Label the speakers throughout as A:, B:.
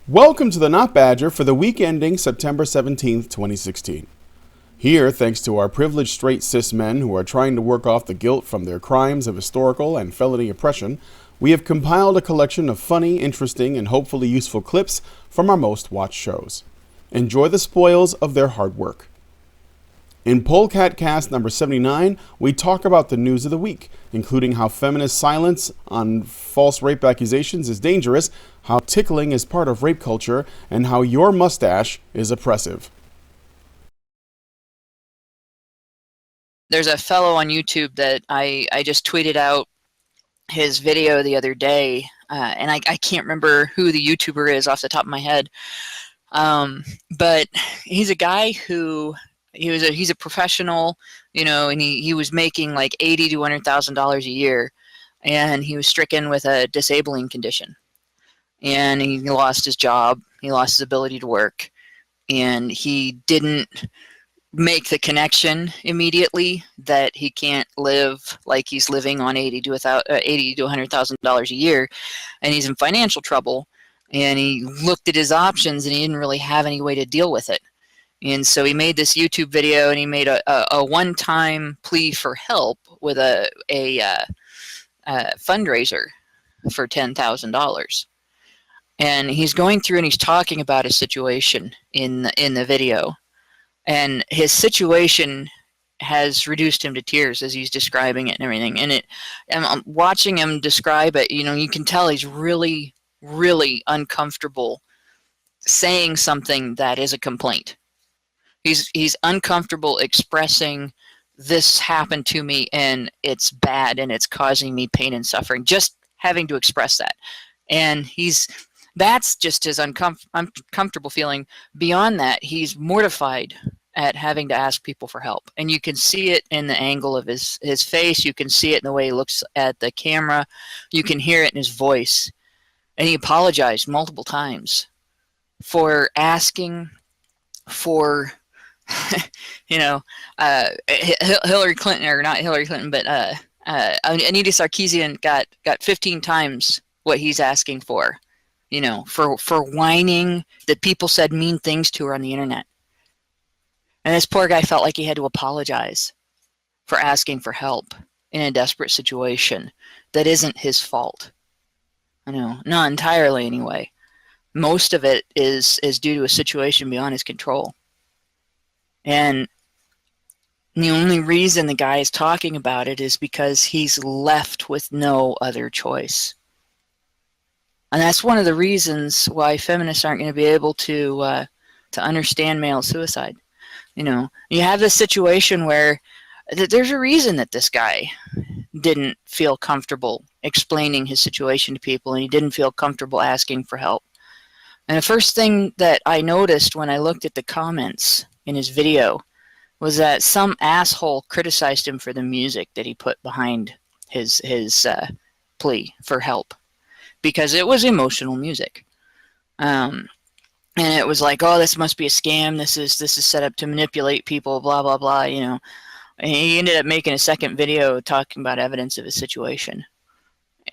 A: Welcome to the Not Badger for the week ending September 17th, 2016. Here, thanks to our privileged straight cis men who are trying to work off the guilt from their crimes of historical and felony oppression, we have compiled a collection of funny, interesting, and hopefully useful clips from our most watched shows. Enjoy the spoils of their hard work. In Polecat Cast number 79, we talk about the news of the week, including how feminist silence on false rape accusations is dangerous, how tickling is part of rape culture, and how your mustache is oppressive.
B: There's a fellow on YouTube that I just tweeted out his video the other day, and I can't remember who the YouTuber is off the top of my head, but he's a guy who he's a professional, and he was making like $80,000 to $100,000 a year, and he was stricken with a disabling condition, and he lost his job, he lost his ability to work, and he didn't make the connection immediately that he can't live like he's living on $80,000 to $100,000 a year, and he's in financial trouble. And he looked at his options, and he didn't really have any way to deal with it. And so he made this YouTube video, and he made a one-time plea for help with a fundraiser for $10,000. And he's going through and he's talking about his situation in the video. And his situation has reduced him to tears as he's describing it and everything. And I'm watching him describe it, you can tell he's really, really uncomfortable saying something that is a complaint. He's uncomfortable expressing, this happened to me and it's bad and it's causing me pain and suffering, just having to express that. And that's just his uncomfortable feeling. Beyond that, he's mortified at having to ask people for help. And you can see it in the angle of his face. You can see it in the way he looks at the camera. You can hear it in his voice. And he apologized multiple times for asking for, Hillary Clinton, or not Hillary Clinton, but Anita Sarkeesian got 15 times what he's asking for. For whining that people said mean things to her on the internet. And this poor guy felt like he had to apologize for asking for help in a desperate situation that isn't his fault. Not entirely anyway. Most of it is due to a situation beyond his control. And the only reason the guy is talking about it is because he's left with no other choice. And that's one of the reasons why feminists aren't going to be able to understand male suicide. You have this situation where there's a reason that this guy didn't feel comfortable explaining his situation to people, and he didn't feel comfortable asking for help. And the first thing that I noticed when I looked at the comments in his video was that some asshole criticized him for the music that he put behind his plea for help, because it was emotional music. And it was like, oh, this must be a scam. This is set up to manipulate people, blah, blah, blah, And he ended up making a second video talking about evidence of his situation.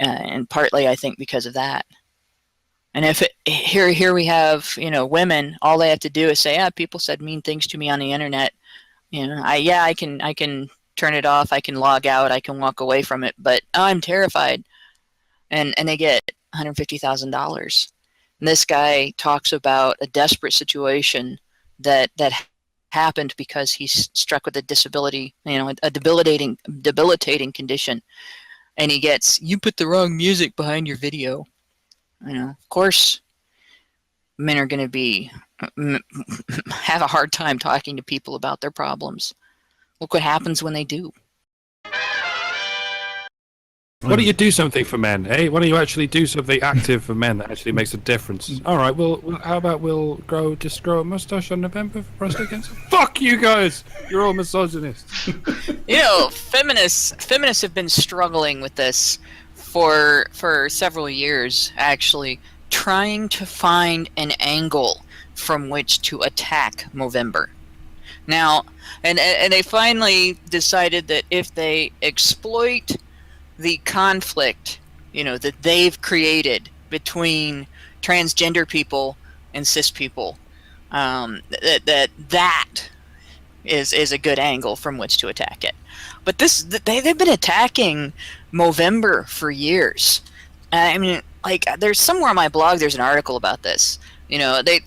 B: And partly, I think, because of that. And here we have, women, all they have to do is say, people said mean things to me on the internet. I can turn it off. I can log out. I can walk away from it. But I'm terrified. And they get $150,000. And this guy talks about a desperate situation that happened because he's struck with a disability, a debilitating condition. And he gets, you put the wrong music behind your video. Of course, men are going to have a hard time talking to people about their problems. Look what happens when they do.
C: Why don't you do something for men, eh? Why don't you actually do something active for men that actually makes a difference? All right, well, how about we'll just grow a mustache on November for prostate cancer? Fuck you guys! You're all misogynists.
B: Feminists have been struggling with this for several years, actually, trying to find an angle from which to attack Movember. Now, and they finally decided that if they exploit the conflict, that they've created between transgender people and cis people, that is a good angle from which to attack it. But they've been attacking Movember for years. I mean, like, there's somewhere on my blog there's an article about this. You know, they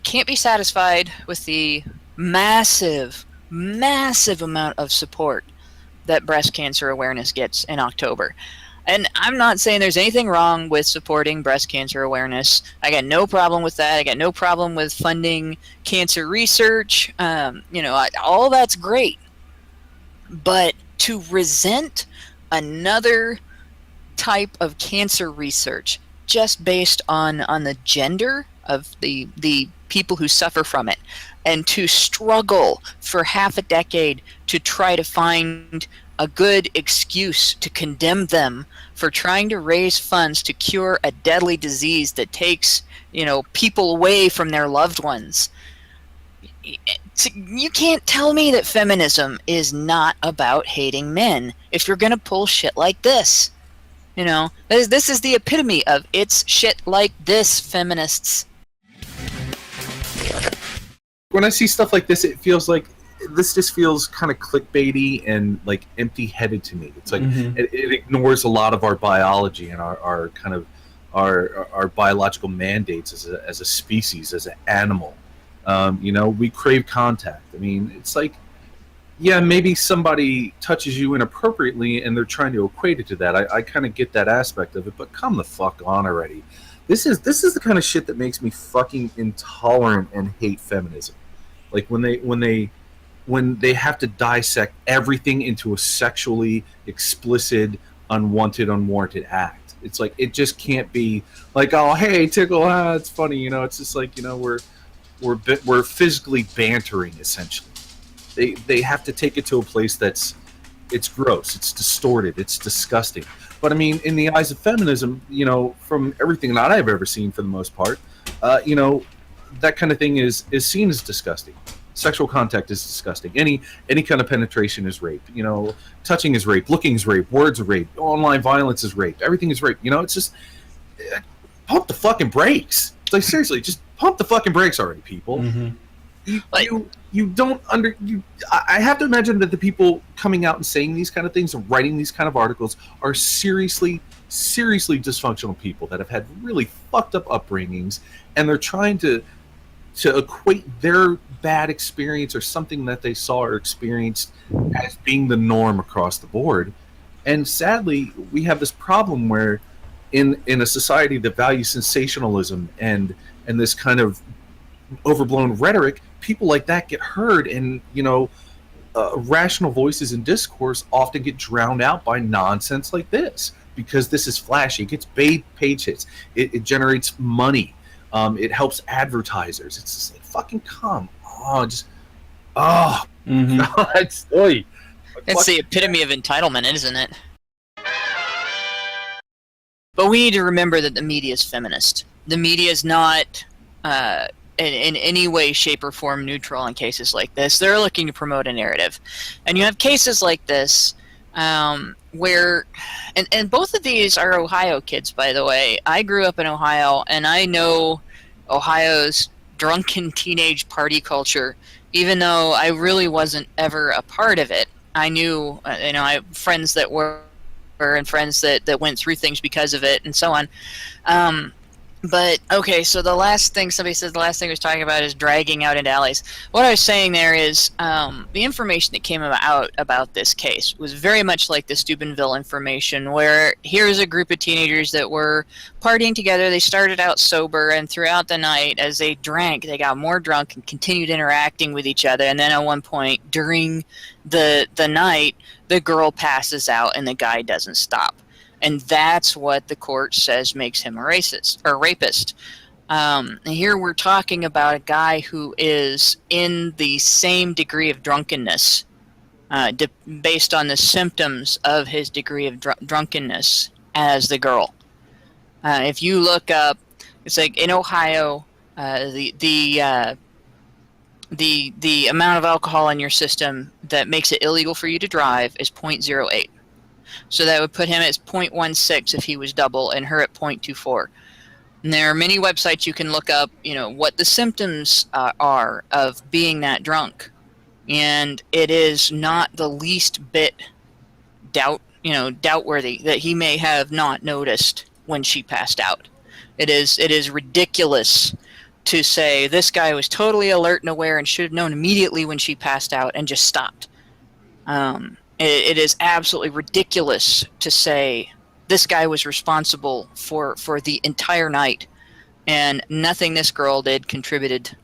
B: can't be satisfied with the massive amount of support that breast cancer awareness gets in October. And I'm not saying there's anything wrong with supporting breast cancer awareness. I got no problem with that. I got no problem with funding cancer research. You know, all that's great. But to resent another type of cancer research just based on the gender of the people who suffer from it, and to struggle for half a decade to try to find a good excuse to condemn them for trying to raise funds to cure a deadly disease that takes, you know, people away from their loved ones. You can't tell me that feminism is not about hating men if you're going to pull shit like this. You know, this is the epitome of it's shit like this, feminists.
D: When I see stuff like this, it feels like this just feels kind of clickbaity and like empty-headed to me. It's like it ignores a lot of our biology and our kind of our biological mandates as a species, as an animal. You know, we crave contact. I mean, it's like, yeah, maybe somebody touches you inappropriately and they're trying to equate it to that. I kind of get that aspect of it, but come the fuck on already. This is the kind of shit that makes me fucking intolerant and hate feminism. Like when they have to dissect everything into a sexually explicit, unwarranted act. It's like, it just can't be like, oh, hey, tickle, it's funny, you know. It's just like, you know, we're physically bantering essentially. They have to take it to a place it's gross, it's distorted, it's disgusting. But I mean, in the eyes of feminism, you know, from everything that I've ever seen for the most part, you know, that kind of thing is seen as disgusting. Sexual contact is disgusting. Any kind of penetration is rape. You know, touching is rape, looking is rape, words are rape, online violence is rape, everything is rape. You know, it's just pump the fucking brakes. It's like, seriously, just pump the fucking brakes already, people. You don't I have to imagine that the people coming out and saying these kind of things and writing these kind of articles are seriously dysfunctional people that have had really fucked up upbringings, and they're trying to equate their bad experience or something that they saw or experienced as being the norm across the board. And sadly, we have this problem where in a society that values sensationalism and this kind of overblown rhetoric, people like that get heard, and, you know, rational voices in discourse often get drowned out by nonsense like this, because this is flashy. It gets page hits. It generates money. It helps advertisers. It's just like, fucking come on. Just, God, it's
B: the epitome of entitlement, isn't it? But we need to remember that the media is feminist. The media is not in any way, shape, or form neutral in cases like this. They're looking to promote a narrative. And you have cases like this where, and both of these are Ohio kids, by the way. I grew up in Ohio, and I know Ohio's drunken teenage party culture, even though I really wasn't ever a part of it. I knew, you know, I have friends that were and friends that went through things because of it and so on. But, okay, so the last thing somebody says, the last thing I was talking about is dragging out into alleys. What I was saying there is the information that came out about this case was very much like the Steubenville information, where here's a group of teenagers that were partying together. They started out sober, and throughout the night, as they drank, they got more drunk and continued interacting with each other. And then at one point during the night, the girl passes out and the guy doesn't stop. And that's what the court says makes him a racist or rapist. Here we're talking about a guy who is in the same degree of drunkenness, based on the symptoms of his degree of drunkenness as the girl. If you look up, it's like in Ohio, the amount of alcohol in your system that makes it illegal for you to drive is 0.08. So that would put him at 0.16 if he was double, and her at 0.24. And there are many websites you can look up, what the symptoms are of being that drunk. And it is not the least bit doubtworthy that he may have not noticed when she passed out. It is ridiculous to say this guy was totally alert and aware and should have known immediately when she passed out and just stopped. It is absolutely ridiculous to say this guy was responsible for the entire night, and nothing this girl did contributed.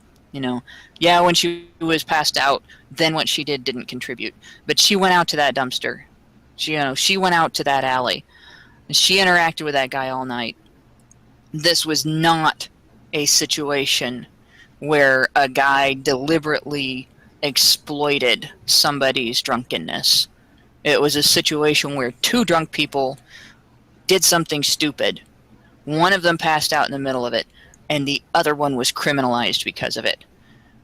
B: Yeah, when she was passed out, then what she did didn't contribute. But she went out to that dumpster. She went out to that alley. And she interacted with that guy all night. This was not a situation where a guy deliberately exploited somebody's drunkenness. It was a situation where two drunk people did something stupid. One of them passed out in the middle of it, and the other one was criminalized because of it.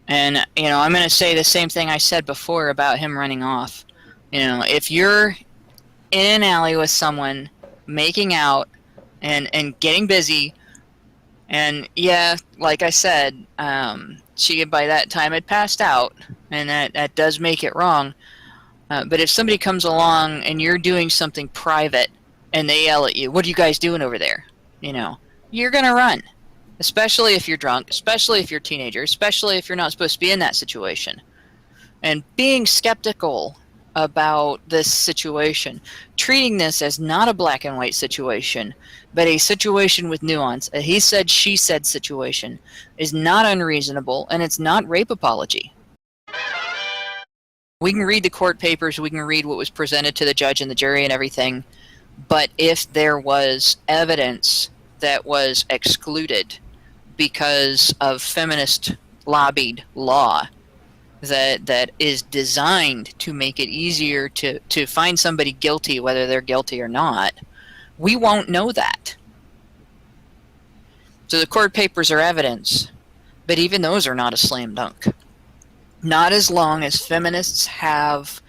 B: And, I'm going to say the same thing I said before about him running off. If you're in an alley with someone making out and getting busy, and yeah, like I said, she by that time had passed out, and that does make it wrong. But if somebody comes along and you're doing something private and they yell at you, "What are you guys doing over there?" You're going to run. Especially if you're drunk, especially if you're a teenager, especially if you're not supposed to be in that situation. And being skeptical about this situation, treating this as not a black and white situation, but a situation with nuance, a he said, she said situation, is not unreasonable, and it's not rape apology. We can read the court papers, we can read what was presented to the judge and the jury and everything, but if there was evidence that was excluded because of feminist lobbied law that is designed to make it easier to find somebody guilty, whether they're guilty or not, we won't know that. So the court papers are evidence, but even those are not a slam dunk. Not as long as feminists have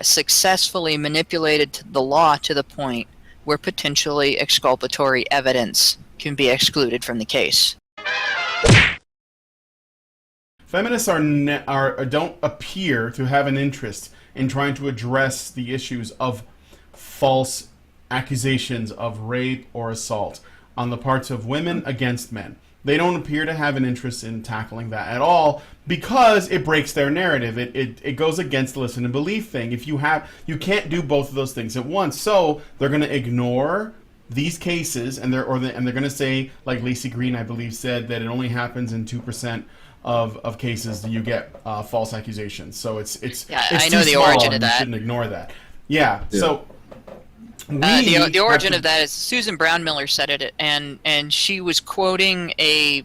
B: successfully manipulated the law to the point where potentially exculpatory evidence can be excluded from the case.
A: Feminists don't appear to have an interest in trying to address the issues of false accusations of rape or assault on the parts of women against men. They don't appear to have an interest in tackling that at all because it breaks their narrative. It goes against the listen and believe thing. If you can't do both of those things at once, so they're going to ignore these cases and they're going to say, like Lacey Green, I believe, said that it only happens in 2% of cases that you get false accusations. So it's
B: I know the origin of that.
A: You shouldn't ignore that. Yeah. So
B: the origin of that is Susan Brown Miller said it, and she was quoting a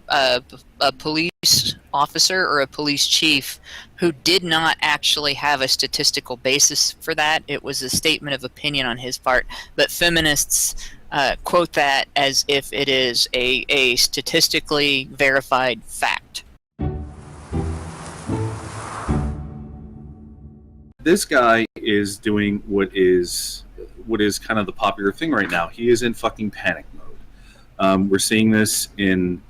B: police officer or a police chief who did not actually have a statistical basis for that. It was a statement of opinion on his part, but feminists quote that as if it is a statistically verified fact.
D: This guy is doing what is kind of the popular thing right now. He is in fucking panic mode. We're seeing this in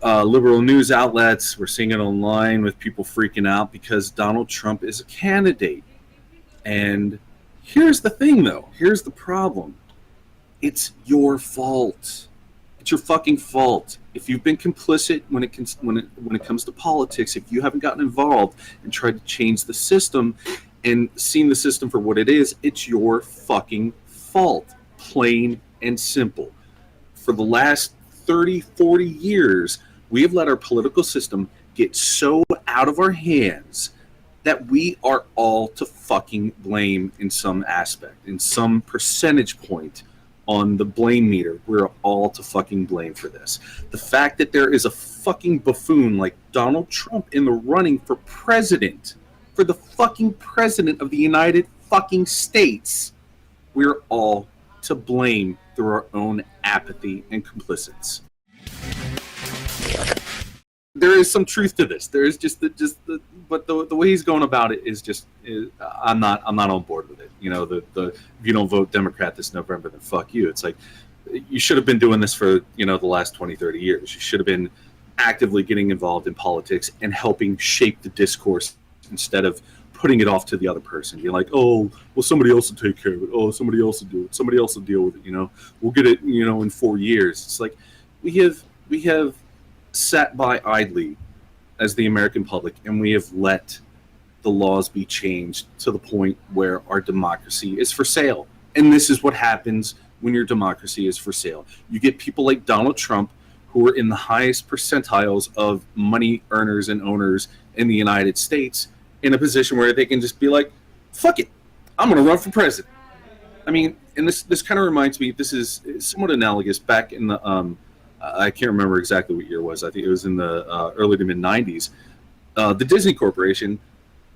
D: liberal news outlets. We're seeing it online with people freaking out because Donald Trump is a candidate. And here's the thing, though. Here's the problem. It's your fault. It's your fucking fault. If you've been complicit when it comes to politics, if you haven't gotten involved and tried to change the system and seen the system for what it is, it's your fucking fault. Plain and simple. For the last 30, 40 years, we have let our political system get so out of our hands that we are all to fucking blame in some aspect, in some percentage point on the blame meter. We're all to fucking blame for this. The fact that there is a fucking buffoon like Donald Trump in the running for president, for the fucking president of the United fucking States, we're all to blame through our own apathy and complicits. There is some truth to this. There is but the way he's going about it is I'm not on board with it. If you don't vote Democrat this November, then fuck you. It's like, you should have been doing this for, the last 20, 30 years. You should have been actively getting involved in politics and helping shape the discourse instead of putting it off to the other person. You're like, oh, well, somebody else will take care of it. Oh, somebody else will do it. Somebody else will deal with it. We'll get it, in 4 years. It's like we have sat by idly as the American public, and we have let the laws be changed to the point where our democracy is for sale. And this is what happens when your democracy is for sale. You get people like Donald Trump, who are in the highest percentiles of money earners and owners in the United States, in a position where they can just be like, fuck it, I'm going to run for president. I mean, and this kind of reminds me, this is somewhat analogous back in the, I can't remember exactly what year it was. I think it was in the early to mid-90s. The Disney Corporation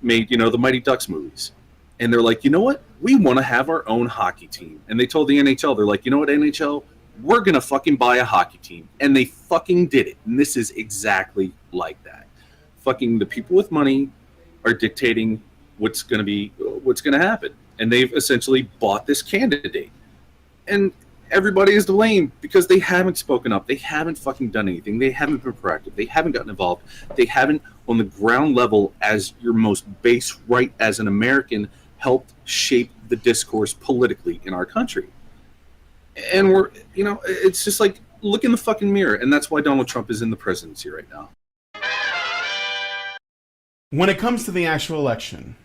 D: made, the Mighty Ducks movies. And they're like, you know what? We want to have our own hockey team. And they told the NHL, they're like, you know what, NHL? We're going to fucking buy a hockey team. And they fucking did it. And this is exactly like that. Fucking the people with money are dictating what's going to happen. And they've essentially bought this candidate. And everybody is to blame because they haven't spoken up. They haven't fucking done anything. They haven't been proactive. They haven't gotten involved. They haven't, on the ground level, as your most base right as an American, helped shape the discourse politically in our country. And we're, it's just like, look in the fucking mirror. And that's why Donald Trump is in the presidency right now.
A: When it comes to the actual election,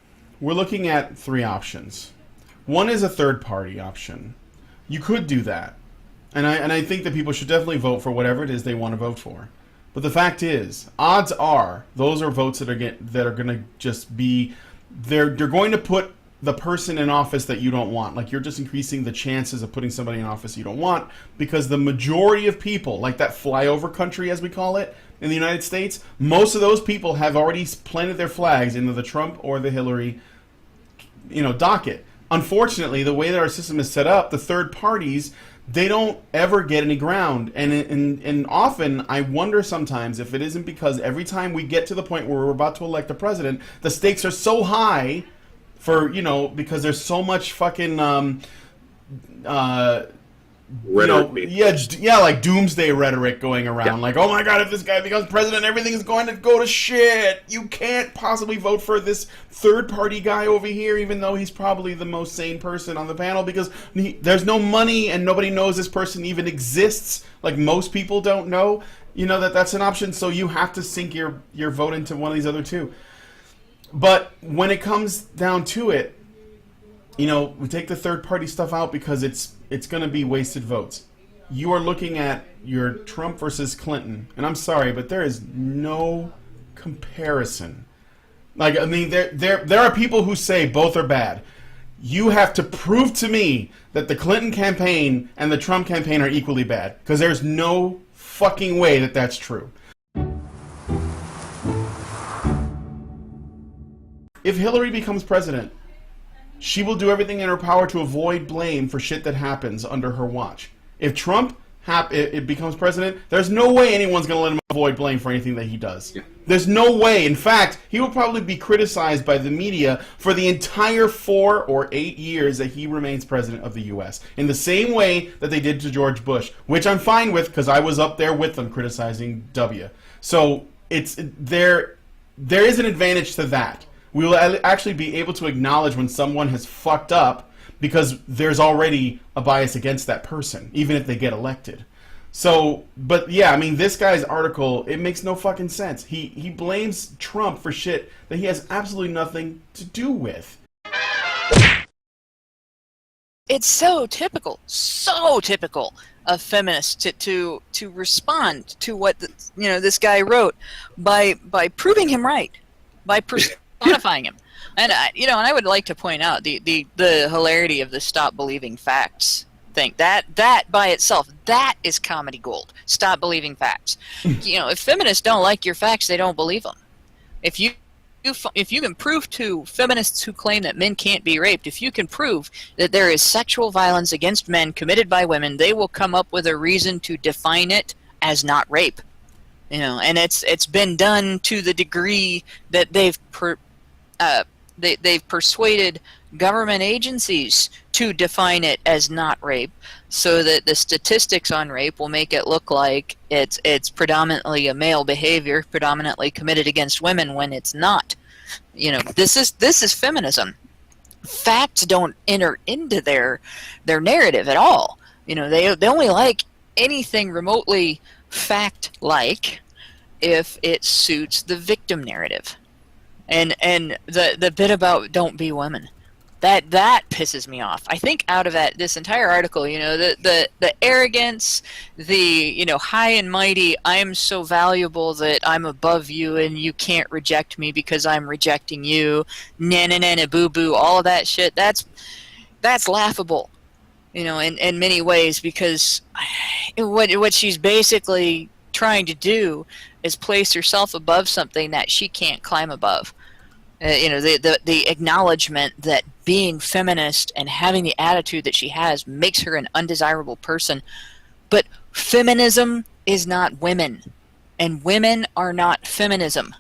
A: we're looking at three options. One is a third-party option. You could do that. And I think that people should definitely vote for whatever it is they want to vote for. But the fact is, odds are, those are votes that are going to just be, they're going to put the person in office that you don't want. Like, you're just increasing the chances of putting somebody in office you don't want, because the majority of people, like that flyover country as we call it in the United States, most of those people have already planted their flags into the Trump or the Hillary, docket. Unfortunately, the way that our system is set up, the third parties, they don't ever get any ground. And often, I wonder sometimes if it isn't because every time we get to the point where we're about to elect a president, the stakes are so high for, because there's so much fucking, like doomsday rhetoric going around. Yeah. Like, oh my God, if this guy becomes president, everything is going to go to shit. You can't possibly vote for this third-party guy over here, even though he's probably the most sane person on the panel, because there's no money and nobody knows this person even exists. Like, most people don't know, that's an option. So you have to sink your vote into one of these other two. But when it comes down to it, we take the third-party stuff out because it's going to be wasted votes. You are looking at your Trump versus Clinton, and I'm sorry, but there is no comparison. Like, I mean, there are people who say both are bad. You have to prove to me that the Clinton campaign and the Trump campaign are equally bad, because there's no fucking way that that's true. If Hillary becomes president, she will do everything in her power to avoid blame for shit that happens under her watch. If Trump it becomes president, there's no way anyone's going to let him avoid blame for anything that he does. Yeah. There's no way. In fact, he will probably be criticized by the media for the entire 4 or 8 years that he remains president of the U.S. in the same way that they did to George Bush, which I'm fine with because I was up there with them criticizing W. So there is an advantage to that. We will actually be able to acknowledge when someone has fucked up because there's already a bias against that person, even if they get elected. So, but yeah, I mean, this guy's article, it makes no fucking sense. He blames Trump for shit that he has absolutely nothing to do with.
B: It's so typical of feminists to respond to what this guy wrote by proving him right, by personifying him. And I would like to point out the hilarity of the stop believing facts thing. That by itself, that is comedy gold. Stop believing facts. If feminists don't like your facts, they don't believe them. If you can prove to feminists who claim that men can't be raped, if you can prove that there is sexual violence against men committed by women, they will come up with a reason to define it as not rape. And it's been done to the degree that they've persuaded government agencies to define it as not rape. so that the statistics on rape will make it look like it's predominantly a male behavior, predominantly committed against women, when it's not. This is feminism. Facts don't enter into their narrative at all. They only like anything remotely fact-like if it suits the victim narrative. And the bit about don't be women, that pisses me off. I think out of this entire article, the arrogance, the high and mighty, I'm so valuable that I'm above you and you can't reject me because I'm rejecting you, na boo boo, all of that shit, that's laughable, in many ways, because what she's basically trying to do is place herself above something that she can't climb above. The acknowledgement that being feminist and having the attitude that she has makes her an undesirable person. But feminism is not women, and women are not feminism.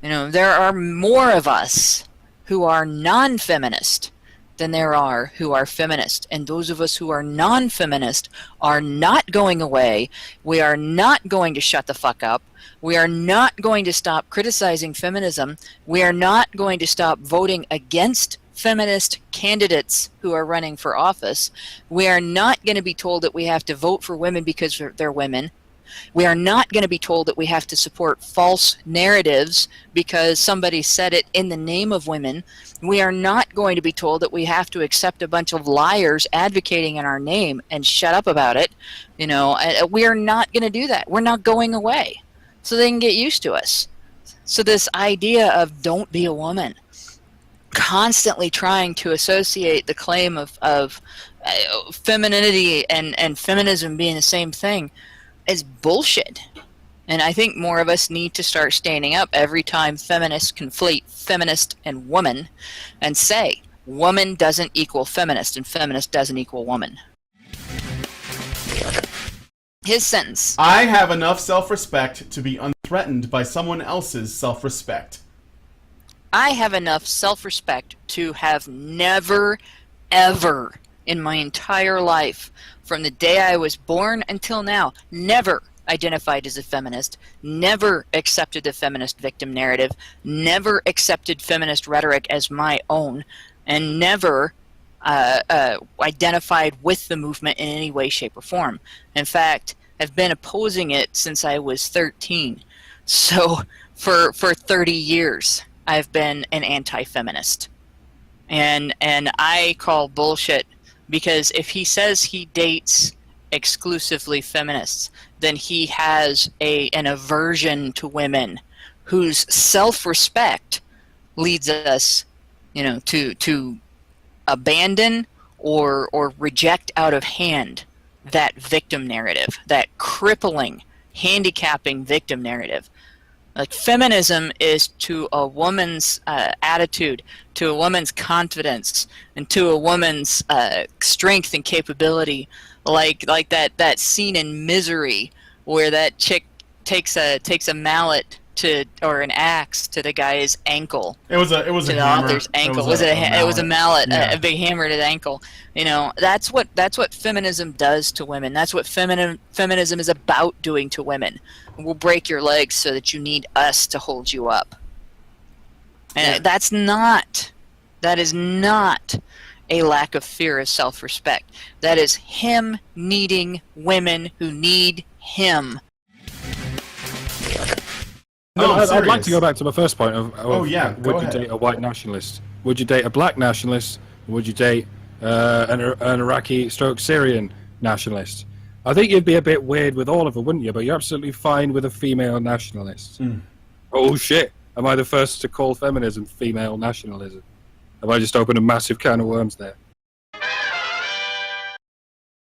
B: There are more of us who are non-feminist than there are who are feminist. And those of us who are non-feminist are not going away. We are not going to shut the fuck up. We are not going to stop criticizing feminism. We are not going to stop voting against feminist candidates who are running for office. We are not going to be told that we have to vote for women because they're women. We are not going to be told that we have to support false narratives because somebody said it in the name of women. We are not going to be told that we have to accept a bunch of liars advocating in our name and shut up about it. We are not going to do that. We're not going away, so they can get used to us. So this idea of don't be a woman, constantly trying to associate the claim of femininity and feminism being the same thing, is bullshit. And I think more of us need to start standing up every time feminists conflate feminist and woman and say woman doesn't equal feminist and feminist doesn't equal woman. His sentence:
A: I have enough self-respect to be unthreatened by someone else's self-respect.
B: I have enough self-respect to have never, ever in my entire life, from the day I was born until now, never identified as a feminist, never accepted the feminist victim narrative, never accepted feminist rhetoric as my own, and never identified with the movement in any way, shape, or form. In fact, I've been opposing it since I was 13. So for 30 years, I've been an anti-feminist. And I call bullshit, because if he says he dates exclusively feminists, then he has an aversion to women whose self-respect leads us, to abandon or reject out of hand that victim narrative, that crippling, handicapping victim narrative. Like, feminism is to a woman's attitude, to a woman's confidence, and to a woman's strength and capability. Like that scene in Misery where that chick takes a mallet or an axe to the guy's ankle.
A: It was a
B: to the
A: hammer.
B: author's ankle.
A: It
B: was a mallet,
A: yeah.
B: a big hammer to the ankle. That's what feminism does to women. That's what feminism is about doing to women. We'll break your legs so that you need us to hold you up. And that is not a lack of fear of self-respect. That is him needing women who need him.
A: No,
C: I'd like to go back to my first point of
A: go
C: would
A: ahead.
C: you date a white nationalist? Would you date a black nationalist? Or would you date an Iraqi/Syrian nationalist? I think you'd be a bit weird with all of them, wouldn't you? But you're absolutely fine with a female nationalist. Oh shit! Am I the first to call feminism female nationalism? Have I just opened a massive can of worms there?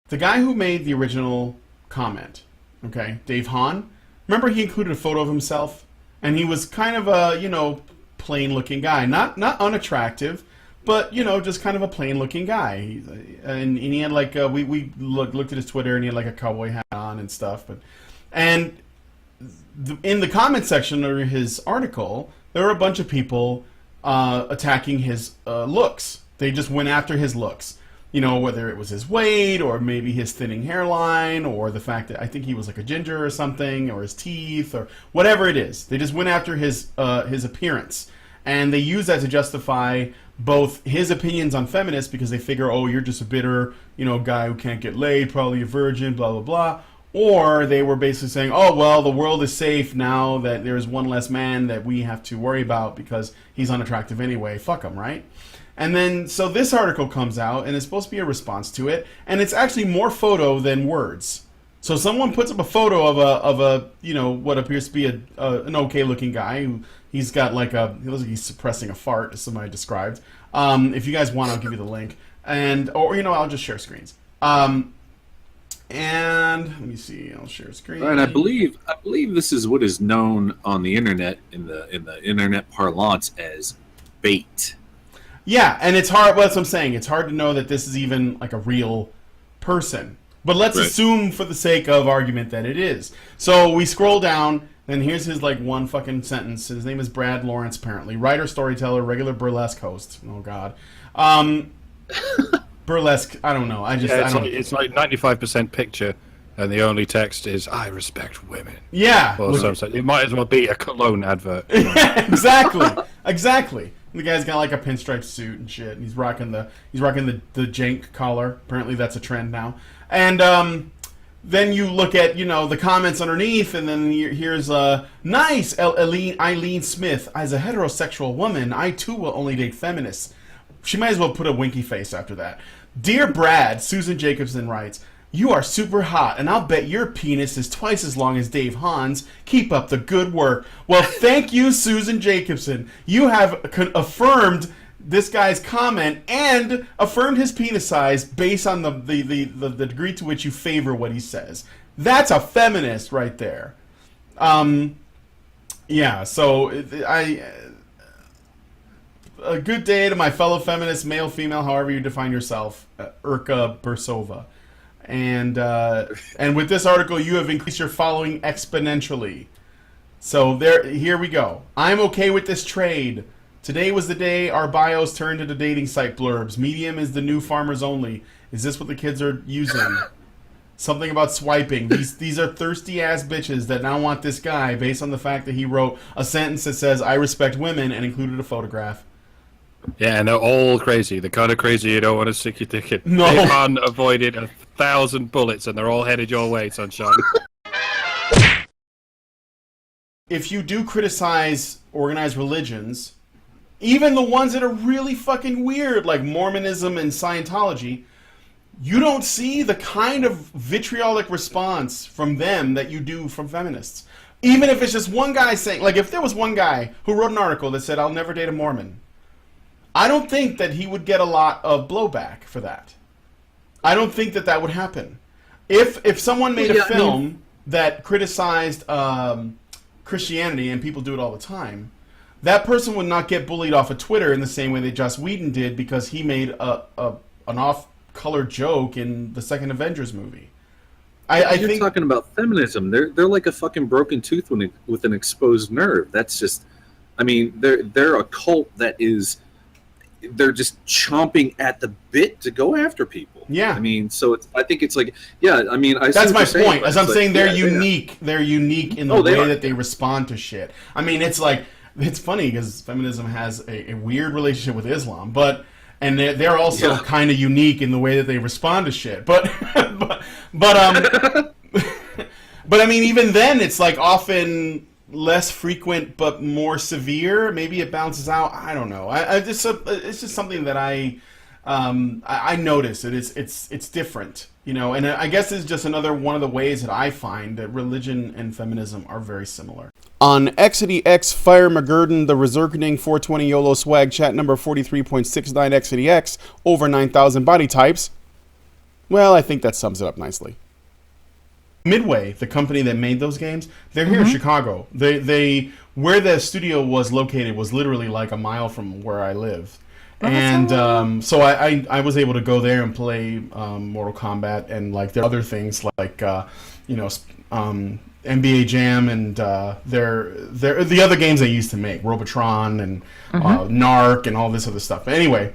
A: The guy who made the original comment, okay, Dave Hahn, remember he included a photo of himself? And he was kind of a, plain-looking guy. Not unattractive, but, just kind of a plain-looking guy. And he had, we looked at his Twitter, and he had, a cowboy hat on and stuff. In the comment section of his article, there were a bunch of people attacking his looks. They just went after his looks. You know, whether it was his weight or maybe his thinning hairline or the fact that I think he was like a ginger or something, or his teeth or whatever it is. They just went after his appearance, and they use that to justify both his opinions on feminists because they figure, oh, you're just a bitter, guy who can't get laid, probably a virgin, blah blah blah. Or they were basically saying, oh, well, the world is safe now that there's one less man that we have to worry about because he's unattractive anyway. Fuck him, right? And then, so this article comes out, and it's supposed to be a response to it, and it's actually more photo than words. So someone puts up a photo of a what appears to be an okay-looking guy. He's got he looks like he's suppressing a fart, as somebody described. If you guys want, I'll give you the link. Or I'll just share screens. And let me see, I'll share screen.
D: And I believe this is what is known on the internet, in the internet parlance, as bait.
A: Yeah, and it's hard. Well, that's what I'm saying. It's hard to know that this is even like a real person. But let's assume, for the sake of argument, that it is. So we scroll down, and here's his one fucking sentence. His name is Brad Lawrence, apparently. Writer, storyteller, regular burlesque host. Oh, God. Burlesque, I don't know.
C: It's like 95% picture, and the only text is, I respect women.
A: Yeah.
C: Or something. It might as well be a cologne advert.
A: Yeah, exactly. The guy's got like a pinstripe suit and shit, and he's rocking the jank collar. Apparently that's a trend now. And then you look at the comments underneath, and then here's nice Eileen Smith. As a heterosexual woman, I too will only date feminists. She might as well put a winky face after that. Dear Brad, Susan Jacobson writes, you are super hot, and I'll bet your penis is twice as long as Dave Hahn's. Keep up the good work. Well, thank you, Susan Jacobson. You have affirmed this guy's comment and affirmed his penis size based on the degree to which you favor what he says. That's a feminist right there. Yeah, so a good day to my fellow feminists, male, female, however you define yourself, Urka Bursova. And with this article, you have increased your following exponentially. So here we go. I'm okay with this trade. Today was the day our bios turned into dating site blurbs. Medium is the new farmers only. Is this what the kids are using? Something about swiping. These are thirsty ass bitches that now want this guy based on the fact that he wrote a sentence that says I respect women and included a photograph.
C: Yeah, and they're all crazy. The kind of crazy you don't want to stick your dick in.
A: No.
C: They've avoided 1,000 bullets, and they're all headed your way, sunshine.
A: If you do criticize organized religions, even the ones that are really fucking weird, like Mormonism and Scientology, you don't see the kind of vitriolic response from them that you do from feminists. Even if it's just one guy saying, if there was one guy who wrote an article that said, I'll never date a Mormon, I don't think that he would get a lot of blowback for that. I don't think that would happen. If someone made a film that criticized Christianity, and people do it all the time, that person would not get bullied off of Twitter in the same way that Joss Whedon did because he made an off-color joke in the second Avengers movie. I
D: You're
A: think
D: talking about feminism. They're like a fucking broken tooth with an exposed nerve. That's just, they're a cult that is. They're just chomping at the bit to go after people.
A: Yeah.
D: So I think it's like, yeah,
A: that's my point. As I'm saying, they're unique. Yeah. They're unique in the way that they respond to shit. It's funny because feminism has a weird relationship with Islam, and they're also kind of unique in the way that they respond to shit. But even then, it's often less frequent but more severe. Maybe it bounces out. I don't know. It's just something that I notice. It's different, and I guess it's just another one of the ways that I find that religion and feminism are very similar. On XityX Fire McGurden, the Resurging 420 YOLO swag chat number 43.69 XityX, over 9,000 body types. Well, I think that sums it up nicely. Midway, the company that made those games, they're here in Chicago. They where the studio was located was literally like a mile from where I live. And so I was able to go there and play Mortal Kombat and their other things like NBA Jam and the other games they used to make, Robotron and Narc and all this other stuff. But anyway,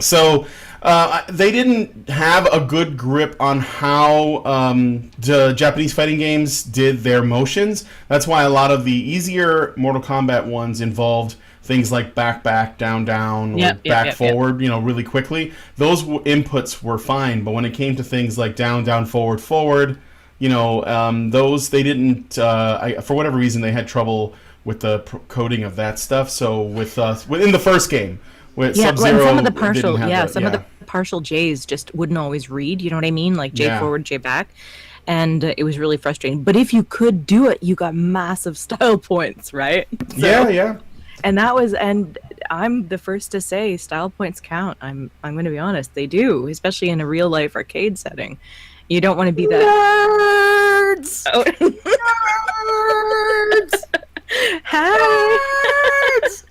A: So they didn't have a good grip on how the Japanese fighting games did their motions. That's why a lot of the easier Mortal Kombat ones involved things like back, down, or back, forward, really quickly. Those inputs were fine, but when it came to things like down, forward, those they didn't. For whatever reason, they had trouble with the coding of that stuff. So within the first game. Sub-Zero,
E: some of the partial J's just wouldn't always read, you know what I mean? Like J forward, J back. And it was really frustrating. But if you could do it, you got massive style points, right?
A: Yeah.
E: And I'm the first to say style points count. I'm going to be honest, they do, especially in a real life arcade setting. You don't want to be that nerds. Oh. Nerds. Nerds.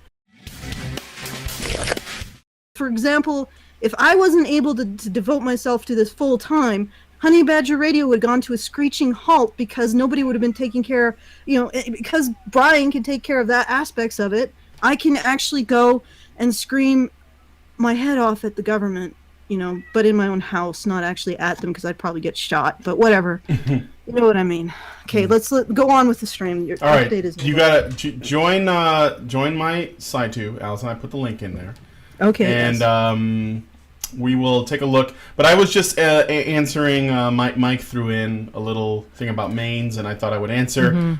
F: For example, if I wasn't able to devote myself to this full time, Honey Badger Radio would have gone to a screeching halt because nobody would have been taking care, because Brian can take care of that aspects of it. I can actually go and scream my head off at the government, but in my own house, not actually at them because I'd probably get shot, but whatever. You know what I mean. Okay, let's go on with the stream. Your
A: All right,
F: update is
A: you got to join my side too, Allison. I put the link in there.
F: Okay.
A: And we will take a look. But I was just answering. Mike threw in a little thing about mains, and I thought I would answer.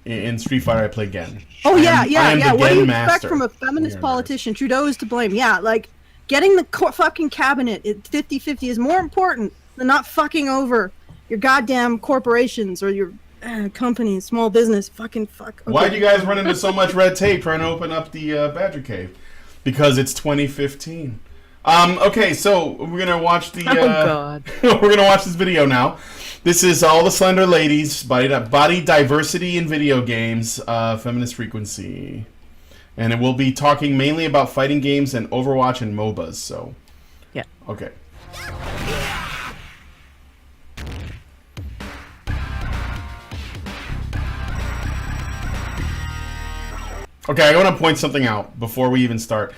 A: In Street Fighter, I play Gen.
F: Oh, yeah. What do you
A: master.
F: expect from a feminist politician? Trudeau is to blame. Yeah, like, getting the fucking cabinet at 50-50 is more important than not fucking over your goddamn corporations or your companies, small business. Fucking fuck. Okay.
A: Why do you guys run into so much red tape trying to open up the Badger Cave? Because it's 2015. Okay, so we're gonna watch the.
E: God.
A: We're gonna watch this video now. This is all the slender ladies, body diversity in video games, feminist frequency, and it will be talking mainly about fighting games and Overwatch and MOBAs. So,
E: yeah.
A: Okay. Okay, I want to point something out before we even start.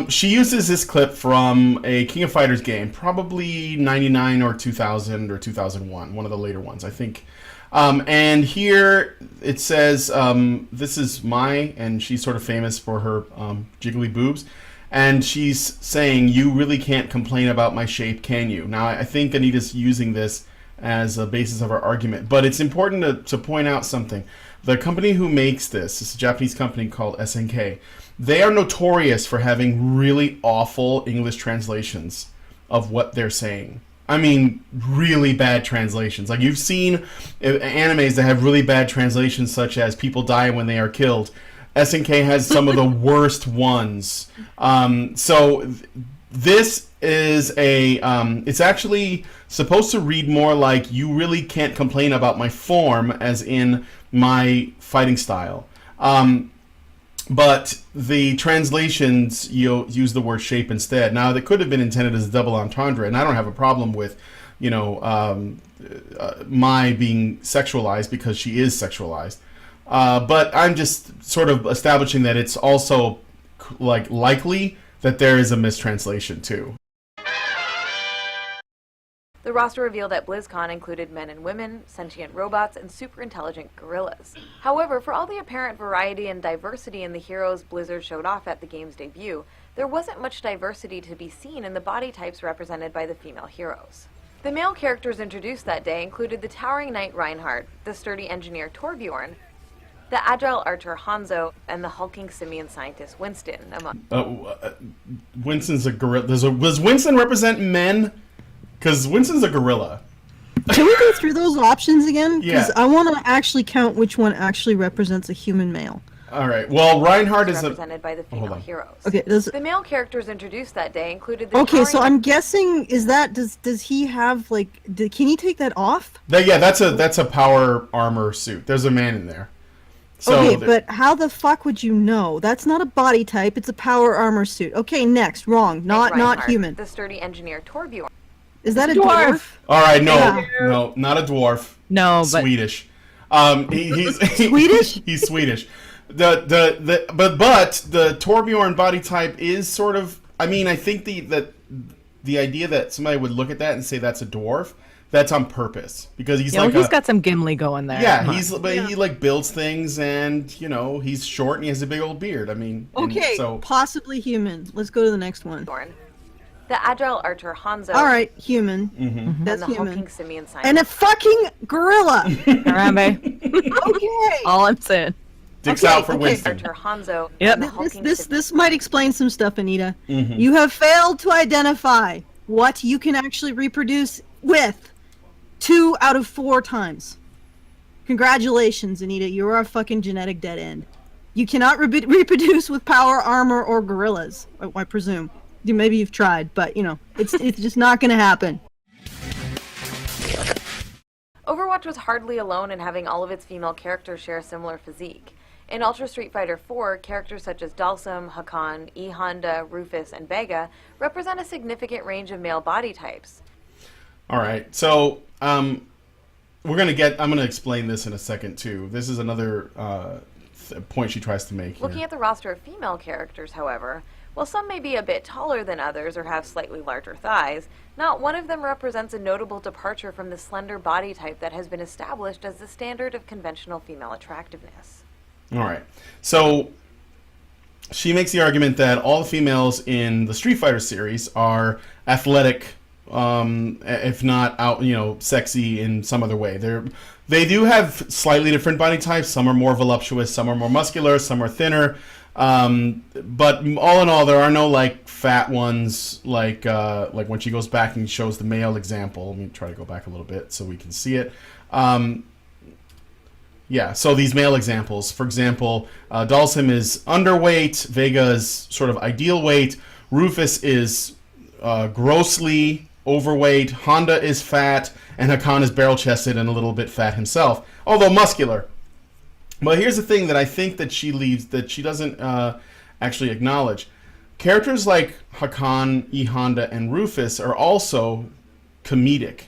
A: She uses this clip from a King of Fighters game, probably 99 or 2000 or 2001, one of the later ones, I think. And here it says, this is Mai, and she's sort of famous for her jiggly boobs. And she's saying, "You really can't complain about my shape, can you?" Now, I think Anita's using this as a basis of her argument. But it's important to point out something. The company who makes this is a Japanese company called SNK. They are notorious for having really awful English translations of what they're saying. I mean, really bad translations. Like, you've seen animes that have really bad translations, such as people die when they are killed. SNK has some of the worst ones. So this is it's actually supposed to read more like, "You really can't complain about my form," as in my fighting style. But the translations use the word shape instead. Now, that could have been intended as a double entendre, and I don't have a problem with, Mai being sexualized, because she is sexualized. But I'm just sort of establishing that it's also likely that there is a mistranslation too.
G: The roster revealed at BlizzCon included men and women, sentient robots, and super intelligent gorillas. However, for all the apparent variety and diversity in the heroes Blizzard showed off at the game's debut, there wasn't much diversity to be seen in the body types represented by the female heroes. The male characters introduced that day included the towering knight Reinhardt, the sturdy engineer Torbjorn, the agile archer Hanzo, and the hulking simian scientist Winston, among.
A: Winston's a gorilla. Does Winston represent men? Because Winston's a gorilla.
F: Can we go through those options again? Because
A: Yeah.
F: I want to actually count which one actually represents a human male.
A: All right. Well, Reinhardt is
G: represented by the female heroes.
F: Okay.
G: The male characters introduced that day included the
F: Okay, so
G: towering-
F: I'm guessing does he have can he take that off?
A: That's a power armor suit. There's a man in there. So
F: Okay, but how the fuck would you know? That's not a body type. It's a power armor suit. Okay, next. Wrong. Not
G: Reinhardt,
F: human.
G: The sturdy engineer Torbjorn.
F: Is that a dwarf?
A: All right, no,
F: Yeah.
A: no, not a dwarf.
E: No, but
A: Swedish. He's
F: Swedish?
A: He's Swedish. But the Torbjorn body type is sort of I mean, I think the idea that somebody would look at that and say that's a dwarf, that's on purpose because he's
E: he's got some Gimli going there.
A: Yeah, he like builds things, and he's short and he has a big old beard. I mean,
F: okay, so possibly human. Let's go to the next one.
G: The agile archer Hanzo.
F: All right, human.
A: Mm-hmm.
F: That's
G: and the
F: human.
G: hulking simian Simon.
F: And a fucking gorilla.
E: Harambe.
F: Okay.
E: All I'm saying.
A: Dicks out for Winston.
G: Archer Hanzo.
E: Yep.
G: And the hulking
F: This might explain some stuff, Anita.
A: Mm-hmm.
F: You have failed to identify what you can actually reproduce with 2 out of 4 times. Congratulations, Anita. You are a fucking genetic dead end. You cannot reproduce with power, armor, or gorillas, I presume. Maybe you've tried, but, it's just not going to happen.
G: Overwatch was hardly alone in having all of its female characters share a similar physique. In Ultra Street Fighter IV, characters such as Dalsum, Hakan, E. Honda, Rufus, and Vega represent a significant range of male body types.
A: All right, so I'm going to explain this in a second, too. This is another point she tries to make here.
G: Looking at the roster of female characters, however, while some may be a bit taller than others or have slightly larger thighs, not one of them represents a notable departure from the slender body type that has been established as the standard of conventional female attractiveness.
A: All right. So she makes the argument that all the females in the Street Fighter series are athletic, if not out, sexy in some other way. They do have slightly different body types. Some are more voluptuous, some are more muscular, some are thinner. But all in all, there are no like fat ones like when she goes back and shows the male example. Let me try to go back a little bit so we can see it. Yeah, so these male examples, for example, Dalsum is underweight, Vega is sort of ideal weight, Rufus is grossly overweight, Honda is fat, and Hakan is barrel-chested and a little bit fat himself, although muscular. But here's the thing that I think that she leaves, that she doesn't actually acknowledge. Characters like Hakan, E. Honda, and Rufus are also comedic.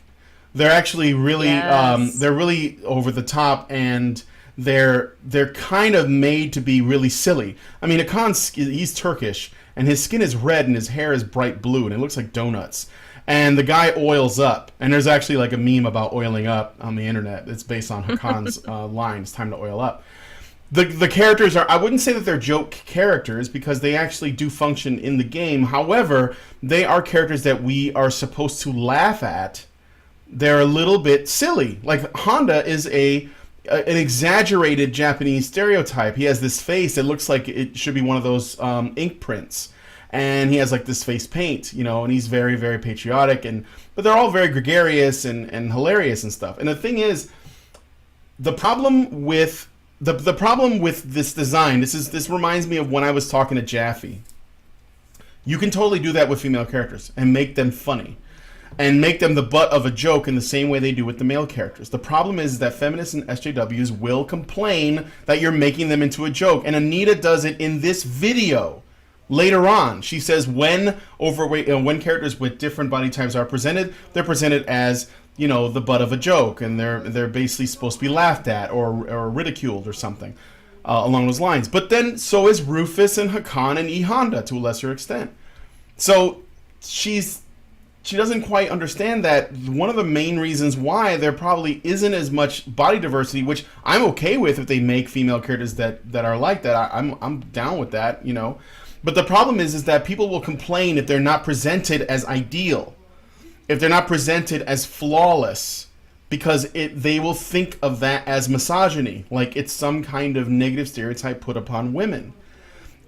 A: They're actually really, they're really over the top, and they're kind of made to be really silly. I mean, he's Turkish, and his skin is red, and his hair is bright blue, and it looks like donuts. And the guy oils up, and there's actually like a meme about oiling up on the internet. It's based on Hakan's line, "It's time to oil up." The characters are, I wouldn't say that they're joke characters because they actually do function in the game. However, they are characters that we are supposed to laugh at. They're a little bit silly. Like Honda is an exaggerated Japanese stereotype. He has this face that looks like it should be one of those ink prints. And he has like this face paint, and he's very, very patriotic, but they're all very gregarious and hilarious and stuff. And the thing is, the problem with this design, this reminds me of when I was talking to Jaffe. You can totally do that with female characters and make them funny and make them the butt of a joke in the same way they do with the male characters. The problem is that feminists and SJWs will complain that you're making them into a joke. And Anita does it in this video. Later on, she says when characters with different body types are presented, they're presented as, the butt of a joke, and they're basically supposed to be laughed at or ridiculed or something along those lines. But then so is Rufus and Hakan and E. Honda to a lesser extent. So she doesn't quite understand that one of the main reasons why there probably isn't as much body diversity, which I'm okay with if they make female characters that are like that. I'm down with that, But the problem is that people will complain if they're not presented as ideal, if they're not presented as flawless, because they will think of that as misogyny, like it's some kind of negative stereotype put upon women.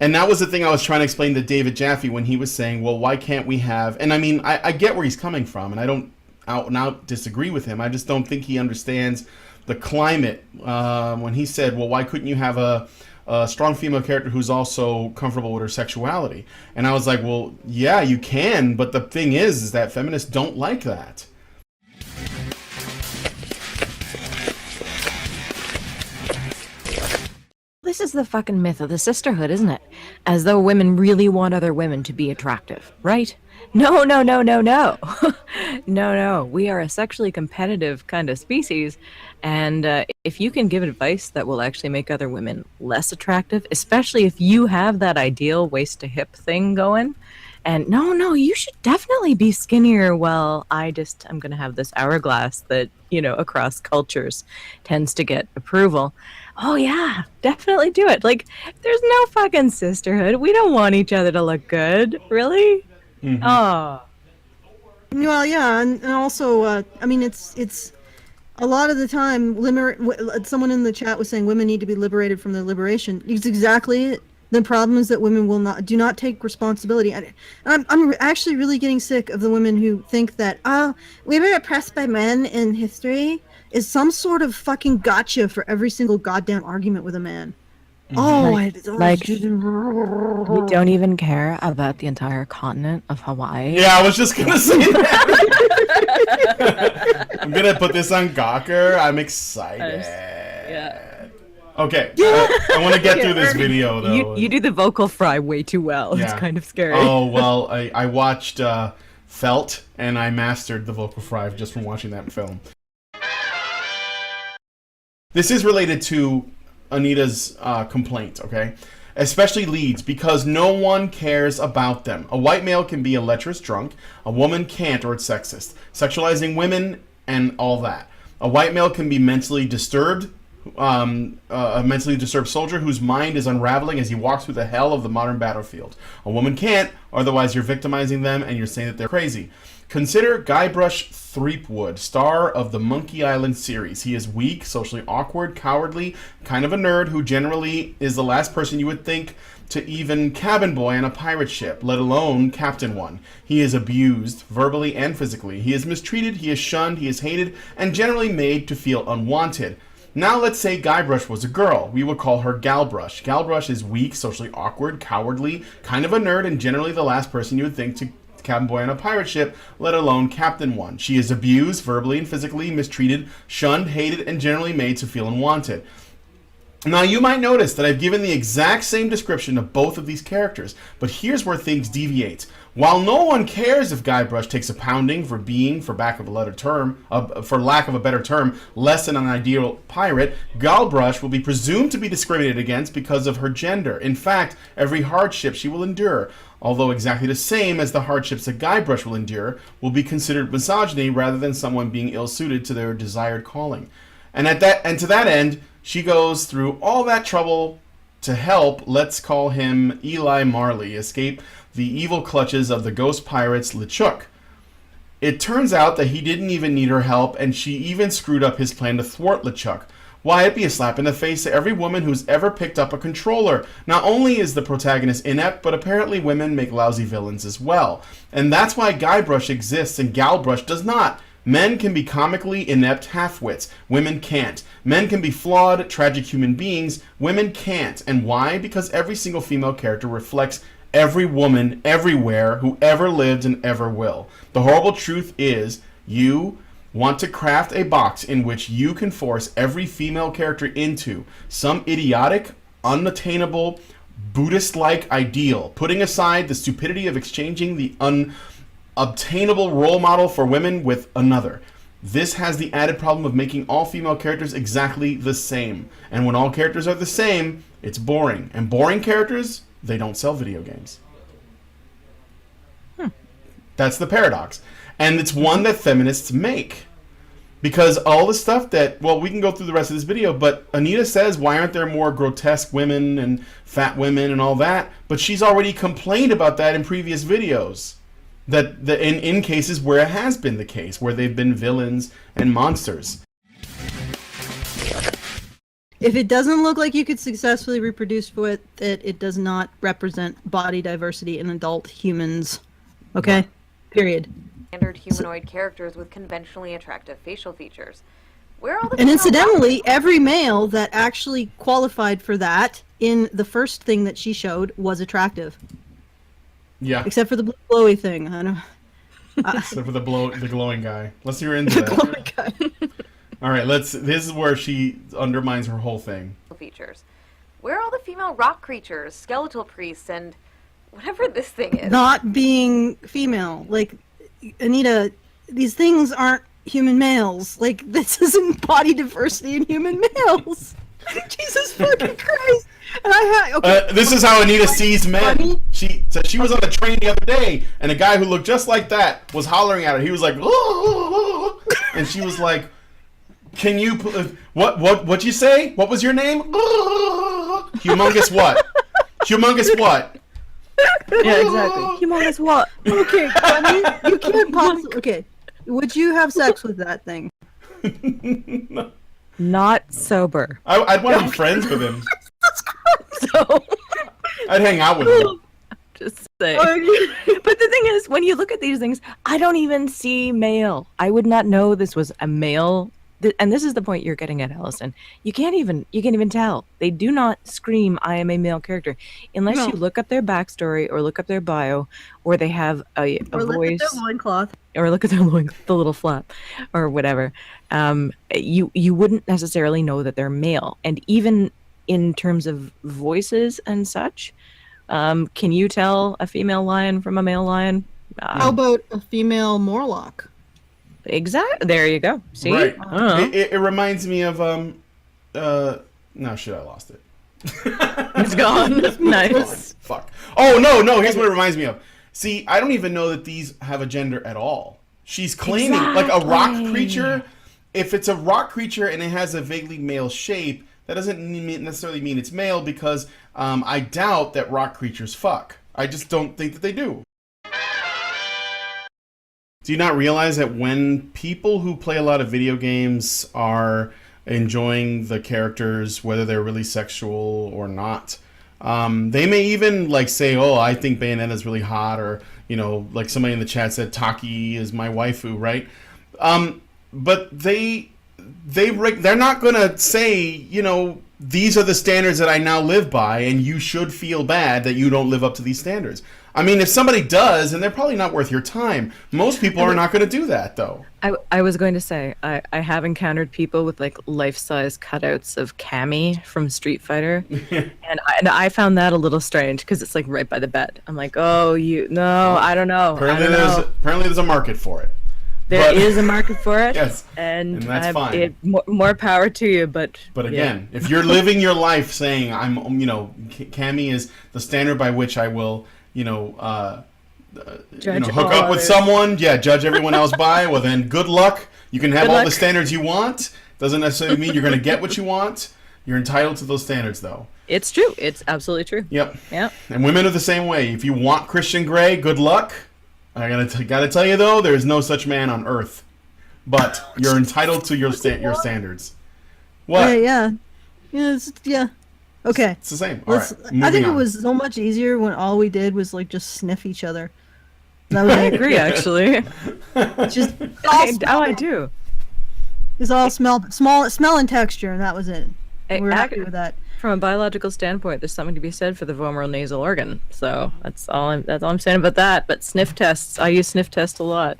A: And that was the thing I was trying to explain to David Jaffe when he was saying, well, why can't we have... And I mean, I get where he's coming from, and I don't out and out disagree with him. I just don't think he understands the climate when he said, well, why couldn't you have a strong female character who's also comfortable with her sexuality? And I was like, well, yeah, you can, but the thing is that feminists don't like that.
E: This is the fucking myth of the sisterhood, isn't it? As though women really want other women to be attractive, right? No. No. We are a sexually competitive kind of species. And if you can give advice that will actually make other women less attractive, especially if you have that ideal waist to hip thing going, And no, you should definitely be skinnier. Well, I'm going to have this hourglass that, across cultures tends to get approval. Oh, yeah, definitely do it. Like, there's no fucking sisterhood. We don't want each other to look good. Really?
A: Mhm.
E: Oh.
F: Well, yeah, and also, I mean, it's a lot of the time, someone in the chat was saying women need to be liberated from their liberation. It's exactly it. The problem is that women do not take responsibility. And I'm actually really getting sick of the women who think that, we were oppressed by men in history is some sort of fucking gotcha for every single goddamn argument with a man.
E: You don't even care about the entire continent of Hawaii.
A: Yeah, I was just gonna say that. I'm gonna put this on Gawker. I'm excited.
E: Yeah.
A: Okay, I want to get through this video though.
E: You do the vocal fry way too well.
A: Yeah.
E: It's kind of scary.
A: Oh well, I watched Felt and I mastered the vocal fry just from watching that film. This is related to Anita's complaint, okay? Especially leads, because no one cares about them. A white male can be a lecherous drunk, a woman can't, or it's sexist. Sexualizing women and all that. A white male can be mentally disturbed, a mentally disturbed soldier whose mind is unraveling as he walks through the hell of the modern battlefield. A woman can't, otherwise you're victimizing them and you're saying that they're crazy. Consider Guybrush Threepwood, star of the Monkey Island series. He is weak, socially awkward, cowardly, kind of a nerd who generally is the last person you would think to even cabin boy on a pirate ship, let alone captain one. He is abused, verbally and physically. He is mistreated, he is shunned, he is hated, and generally made to feel unwanted. Now let's say Guybrush was a girl. We would call her Galbrush. Galbrush is weak, socially awkward, cowardly, kind of a nerd, and generally the last person you would think to cabin boy on a pirate ship, let alone captain one. She is abused, verbally and physically, mistreated, shunned, hated, and generally made to feel unwanted. Now you might notice that I've given the exact same description of both of these characters, but here's where things deviate. While no one cares if Guybrush takes a pounding for being, for lack of a better term, less than an ideal pirate, Galbrush will be presumed to be discriminated against because of her gender. In fact, every hardship she will endure, although exactly the same as the hardships that Guybrush will endure, will be considered misogyny rather than someone being ill-suited to their desired calling. And to that end, she goes through all that trouble to help, let's call him Eli Marley, escape the evil clutches of the ghost pirates LeChuck. It turns out that he didn't even need her help, and she even screwed up his plan to thwart LeChuck. Why, it'd be a slap in the face to every woman who's ever picked up a controller. Not only is the protagonist inept, but apparently women make lousy villains as well. And that's why Guybrush exists and Galbrush does not. Men can be comically inept half-wits. Women can't. Men can be flawed, tragic human beings. Women can't. And why? Because every single female character reflects every woman everywhere who ever lived and ever will. The horrible truth is, you want to craft a box in which you can force every female character into some idiotic, unattainable, Buddhist-like ideal, putting aside the stupidity of exchanging the unobtainable role model for women with another. This has the added problem of making all female characters exactly the same. And when all characters are the same, it's boring. And boring characters, they don't sell video games. That's the paradox. And it's one that feminists make. Because all the stuff that, well, we can go through the rest of this video, but Anita says, why aren't there more grotesque women and fat women and all that? But she's already complained about that in previous videos. That in cases where it has been the case, where they've been villains and monsters.
F: If it doesn't look like you could successfully reproduce with it, it does not represent body diversity in adult humans. Okay?
A: Right.
F: Period.
G: Standard humanoid characters with conventionally attractive facial features. Where are all the
F: And
G: female
F: incidentally, every male that actually qualified for that in the first thing that she showed was attractive.
A: Yeah.
F: Except for the glowy thing. I don't.
A: Except for the glowing guy. Let's see her into that.
F: Glowing guy.
A: All right, this is where she undermines her whole thing.
G: features? Where are all the female rock creatures, skeletal priests, and whatever this thing is?
F: Not being female. Like, Anita, these things aren't human males. Like, this isn't body diversity in human males. Jesus fucking Christ! And I had okay.
A: This is how Anita sees men.
F: Funny?
A: She said she was on the train the other day, and a guy who looked just like that was hollering at her. He was like, "Ooh," and she was like, "Can you what'd you say? What was your name? Humongous what? Humongous what?"
E: Yeah, exactly. Humongous what?
F: Okay, Bunny, you can't possibly. Okay, would you have sex with that thing?
E: Not sober.
A: I'd want to be friends with him.
E: So
A: I'd hang out with him.
E: just say. But the thing is, when you look at these things, I don't even see male. I would not know this was a male. And this is the point you're getting at, Allison. You can't even tell. They do not scream, "I am a male character," unless you look up their backstory or look up their bio, or they have a
F: Or look
E: voice,
F: at their loincloth.
E: or look at their the little flap, or whatever. You wouldn't necessarily know that they're male. And even in terms of voices and such, can you tell a female lion from a male lion?
F: How about a female Morlock?
E: Exactly. There you go. See,
A: Right.
E: I don't know.
A: It reminds me of no shit. I lost it.
E: It's gone. Nice.
A: Fuck. Oh no. Here's what it reminds me of. See, I don't even know that these have a gender at all. She's claiming like a rock creature. If it's a rock creature and it has a vaguely male shape, that doesn't necessarily mean it's male, because I doubt that rock creatures fuck. I just don't think that they do. Do you not realize that when people who play a lot of video games are enjoying the characters, whether they're really sexual or not, they may even like say, "Oh, I think Bayonetta's really hot," or like somebody in the chat said, "Taki is my waifu," right? But they're not gonna say, these are the standards that I now live by, and you should feel bad that you don't live up to these standards. I mean, if somebody does, and they're probably not worth your time. Most people are not going to do that, though.
E: I was going to say, I have encountered people with like life-size cutouts of Cammy from Street Fighter, and I found that a little strange because it's like right by the bed. I'm like, oh, I don't know.
A: Apparently there's a market for it.
E: There is a market for it.
A: Yes,
E: and
A: that's fine.
E: More power to you, but
A: again, if you're living your life saying Cammy is the standard by which I will, hook up with someone, judge everyone else by, well then good luck. You can have all the standards you want. Doesn't necessarily mean you're going to get what you want. You're entitled to those standards, though.
E: It's true. It's absolutely true.
A: Yep.
E: Yep.
A: And women are the same way. If you want Christian Grey, good luck. I gotta tell you though, there is no such man on Earth, but you're entitled to your standards. What?
F: Yeah. Okay.
A: It's the same. All right.
F: I think it was so much easier when all we did was like just sniff each other. That was
E: I agree, actually.
F: Just
E: I do.
F: It's all smell and texture, and that was it. We're happy with that.
E: From a biological standpoint, there's something to be said for the vomeronasal nasal organ. So that's all I'm saying about that. But sniff tests, I use sniff tests a lot.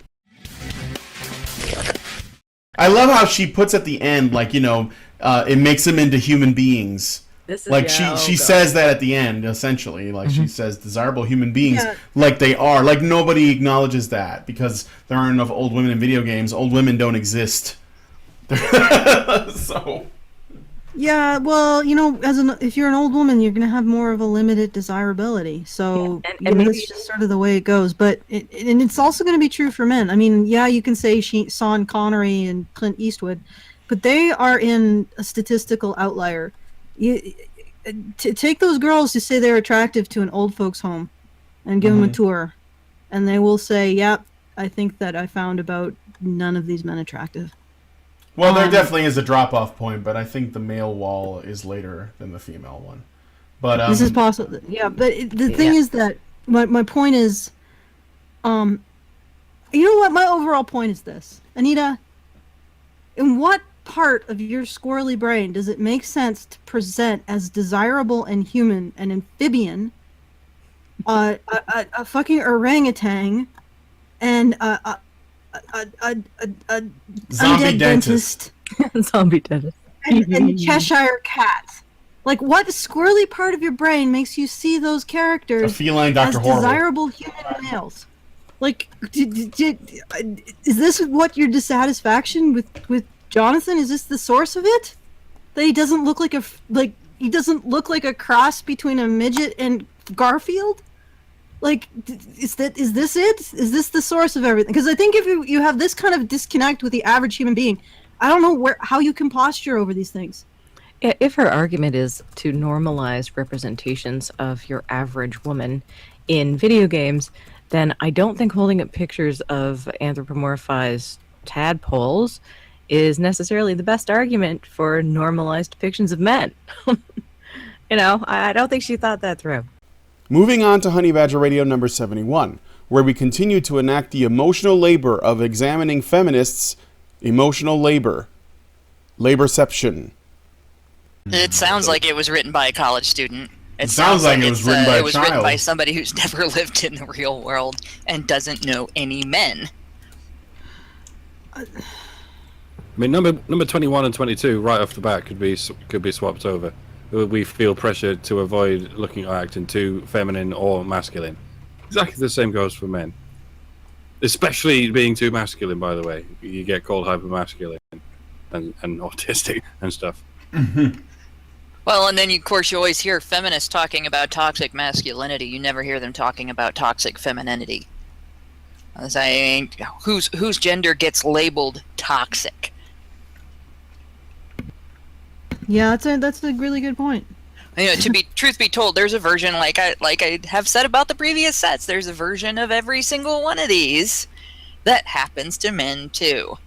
A: I love how she puts at the end, like, it makes them into human beings.
E: This is,
A: like she says that at the end, essentially. Like she says desirable human beings, like they are. Like nobody acknowledges that because there aren't enough old women in video games. Old women don't exist. So.
F: Yeah, well, if you're an old woman, you're gonna have more of a limited desirability. So and maybe it's just sort of the way it goes. But it's also gonna be true for men. I mean, yeah, you can say Sean Connery and Clint Eastwood, but they are in a statistical outlier. Take those girls who say they're attractive to an old folks' home, and give them a tour, and they will say, "Yep, I think that I found about none of these men attractive."
A: Well, there definitely is a drop-off point, but I think the male wall is later than the female one. But
F: this is possible. Yeah, but the thing is that my point is, you know what? My overall point is this, Anita. In what part of your squirrely brain does it make sense to present as desirable and human an amphibian, a fucking orangutan, and a
A: zombie dentist,
E: zombie dentist,
F: and Cheshire cat? Like, what squirrely part of your brain makes you see those characters
A: a feline Dr.
F: as
A: Horrible.
F: desirable human males? Like, is this what your dissatisfaction with Jonathan? Is this the source of it? that he doesn't look like he doesn't look like a cross between a midget and Garfield? Like, is this it? Is this the source of everything? Because I think if you have this kind of disconnect with the average human being, I don't know how you can posture over these things.
E: If her argument is to normalize representations of your average woman in video games, then I don't think holding up pictures of anthropomorphized tadpoles is necessarily the best argument for normalized depictions of men. I don't think she thought that through.
A: Moving on to Honey Badger Radio number 71, where we continue to enact the emotional labor of examining feminists' emotional labor. Laborception.
B: It sounds like it was written by a college student.
A: It sounds like it was written by a child.
B: Written by somebody who's never lived in the real world and doesn't know any men.
C: I mean, number 21 and 22 right off the bat could be swapped over. We feel pressure to avoid looking or acting too feminine or masculine. Exactly the same goes for men. Especially being too masculine, by the way. You get called hypermasculine and autistic and stuff.
B: Well, and then of course you always hear feminists talking about toxic masculinity. You never hear them talking about toxic femininity. Saying whose gender gets labeled toxic.
F: Yeah, that's a really good point.
B: Truth be told, there's a version like I have said about the previous sets. There's a version of every single one of these that happens to men too.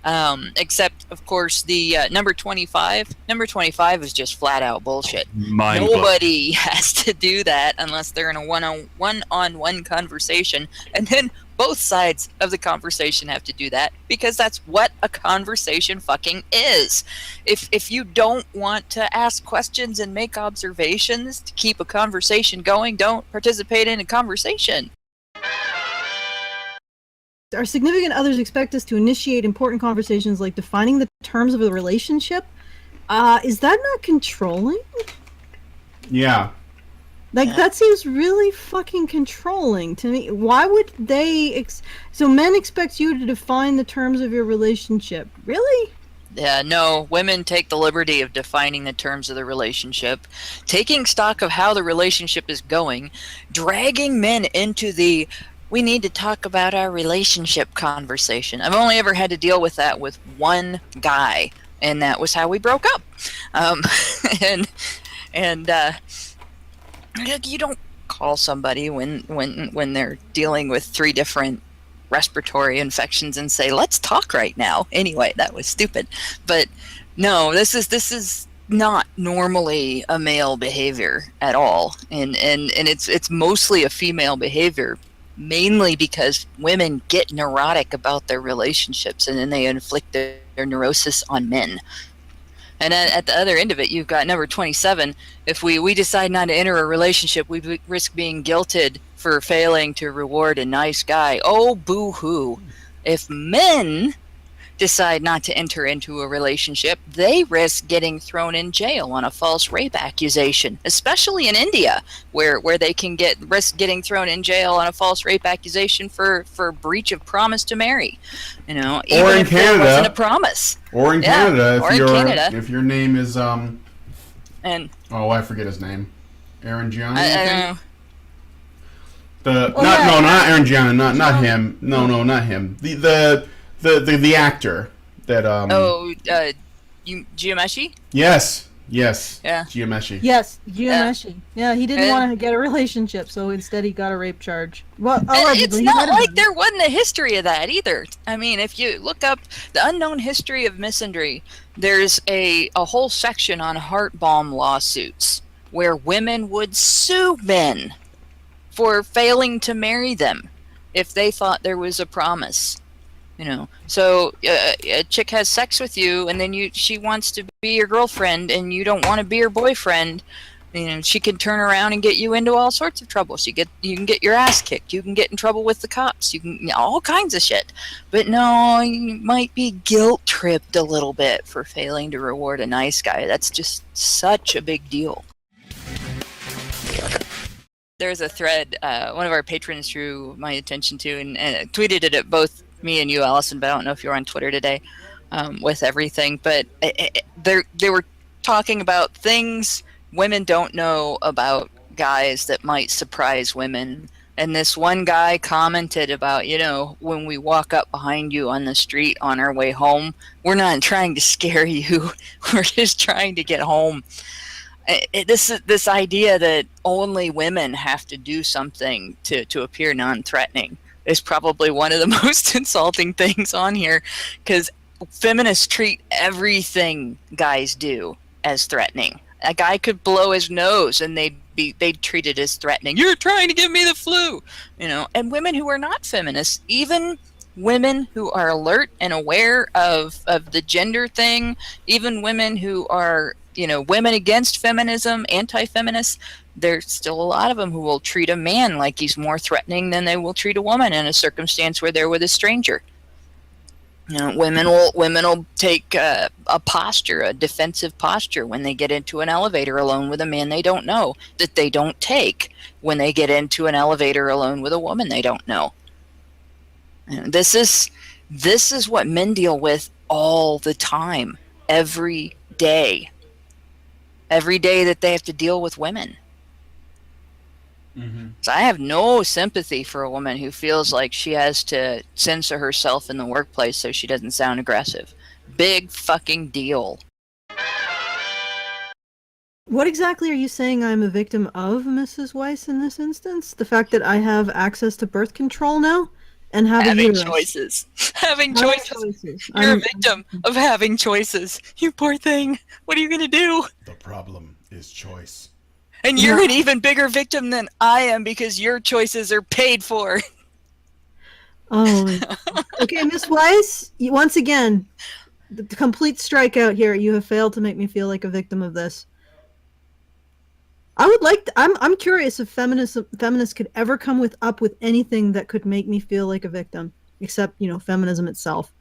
B: Except, of course, the number 25. Number 25 is just flat out bullshit. Nobody has to do that unless they're in a one-on-one conversation, and then both sides of the conversation have to do that because that's what a conversation fucking is. If you don't want to ask questions and make observations to keep a conversation going, don't participate in a conversation.
F: Our significant others expect us to initiate important conversations like defining the terms of a relationship. Is that not controlling?
A: Yeah.
F: That seems really fucking controlling to me. Why would they... So men expect you to define the terms of your relationship. Really?
B: Yeah, no, women take the liberty of defining the terms of the relationship, taking stock of how the relationship is going, dragging men into the we need to talk about our relationship conversation. I've only ever had to deal with that with one guy, and that was how we broke up. You don't call somebody when they're dealing with 3 different respiratory infections and say, let's talk right now. Anyway, that was stupid. But no, this is not normally a male behavior at all. And it's mostly a female behavior, mainly because women get neurotic about their relationships and then they inflict their neurosis on men. And at the other end of it, you've got number 27. If we decide not to enter a relationship, we risk being guilted for failing to reward a nice guy. Oh, boo-hoo. If men decide not to enter into a relationship, they risk getting thrown in jail on a false rape accusation, especially in India, where they can risk getting thrown in jail on a false rape accusation for breach of promise to marry. Even
A: or in
B: if
A: Canada,
B: there wasn't a promise.
A: Or in Canada,
B: Canada.
A: If your name is
B: and
A: I forget his name, Aaron Gianni.
B: I don't know.
A: Not Aaron Gianni, not him. No, not him. The actor that
B: Giameshi?
A: Yes.
B: Yeah.
A: Giameshi.
F: Yes, Giameshi. Yeah, he didn't want to get a relationship, so instead he got a rape charge. Well,
B: it's not like there wasn't a history of that either. I mean, if you look up the unknown history of misandry, there's a whole section on heart balm lawsuits where women would sue men for failing to marry them if they thought there was a promise. So a chick has sex with you, and then she wants to be your girlfriend, and you don't want to be her boyfriend. She can turn around and get you into all sorts of trouble. You can get your ass kicked. You can get in trouble with the cops. You can all kinds of shit. But no, you might be guilt tripped a little bit for failing to reward a nice guy. That's just such a big deal. There's a thread one of our patrons drew my attention to and tweeted it at both me and you, Allison, but I don't know if you're on Twitter today with everything. But there were talking about things women don't know about guys that might surprise women. And this one guy commented about, when we walk up behind you on the street on our way home, we're not trying to scare you. We're just trying to get home. This idea that only women have to do something to appear non-threatening is probably one of the most insulting things on here, because feminists treat everything guys do as threatening. A guy could blow his nose and they'd treat it as threatening. You're trying to give me the flu, And women who are not feminists, even women who are alert and aware of the gender thing, even women who are, women against feminism, anti-feminists, there's still a lot of them who will treat a man like he's more threatening than they will treat a woman in a circumstance where they're with a stranger. Women will take a posture, a defensive posture, when they get into an elevator alone with a man they don't know, that they don't take when they get into an elevator alone with a woman they don't know. This is what men deal with all the time, every day that they have to deal with women.
H: Mm-hmm.
B: So I have no sympathy for a woman who feels like she has to censor herself in the workplace so she doesn't sound aggressive. Big fucking deal.
F: What exactly are you saying I'm a victim of, Mrs. Weiss, in this instance? The fact that I have access to birth control now? And having
B: choices. Having choices. You're a victim of having choices. You poor thing. What are you going to do?
A: The problem is choice.
B: And you're an even bigger victim than I am, because your choices are paid for.
F: Oh. Okay, Miss Weiss, once again, the complete strikeout here. You have failed to make me feel like a victim of this. I would like to, I'm curious if feminists could ever come up with anything that could make me feel like a victim, except, feminism itself.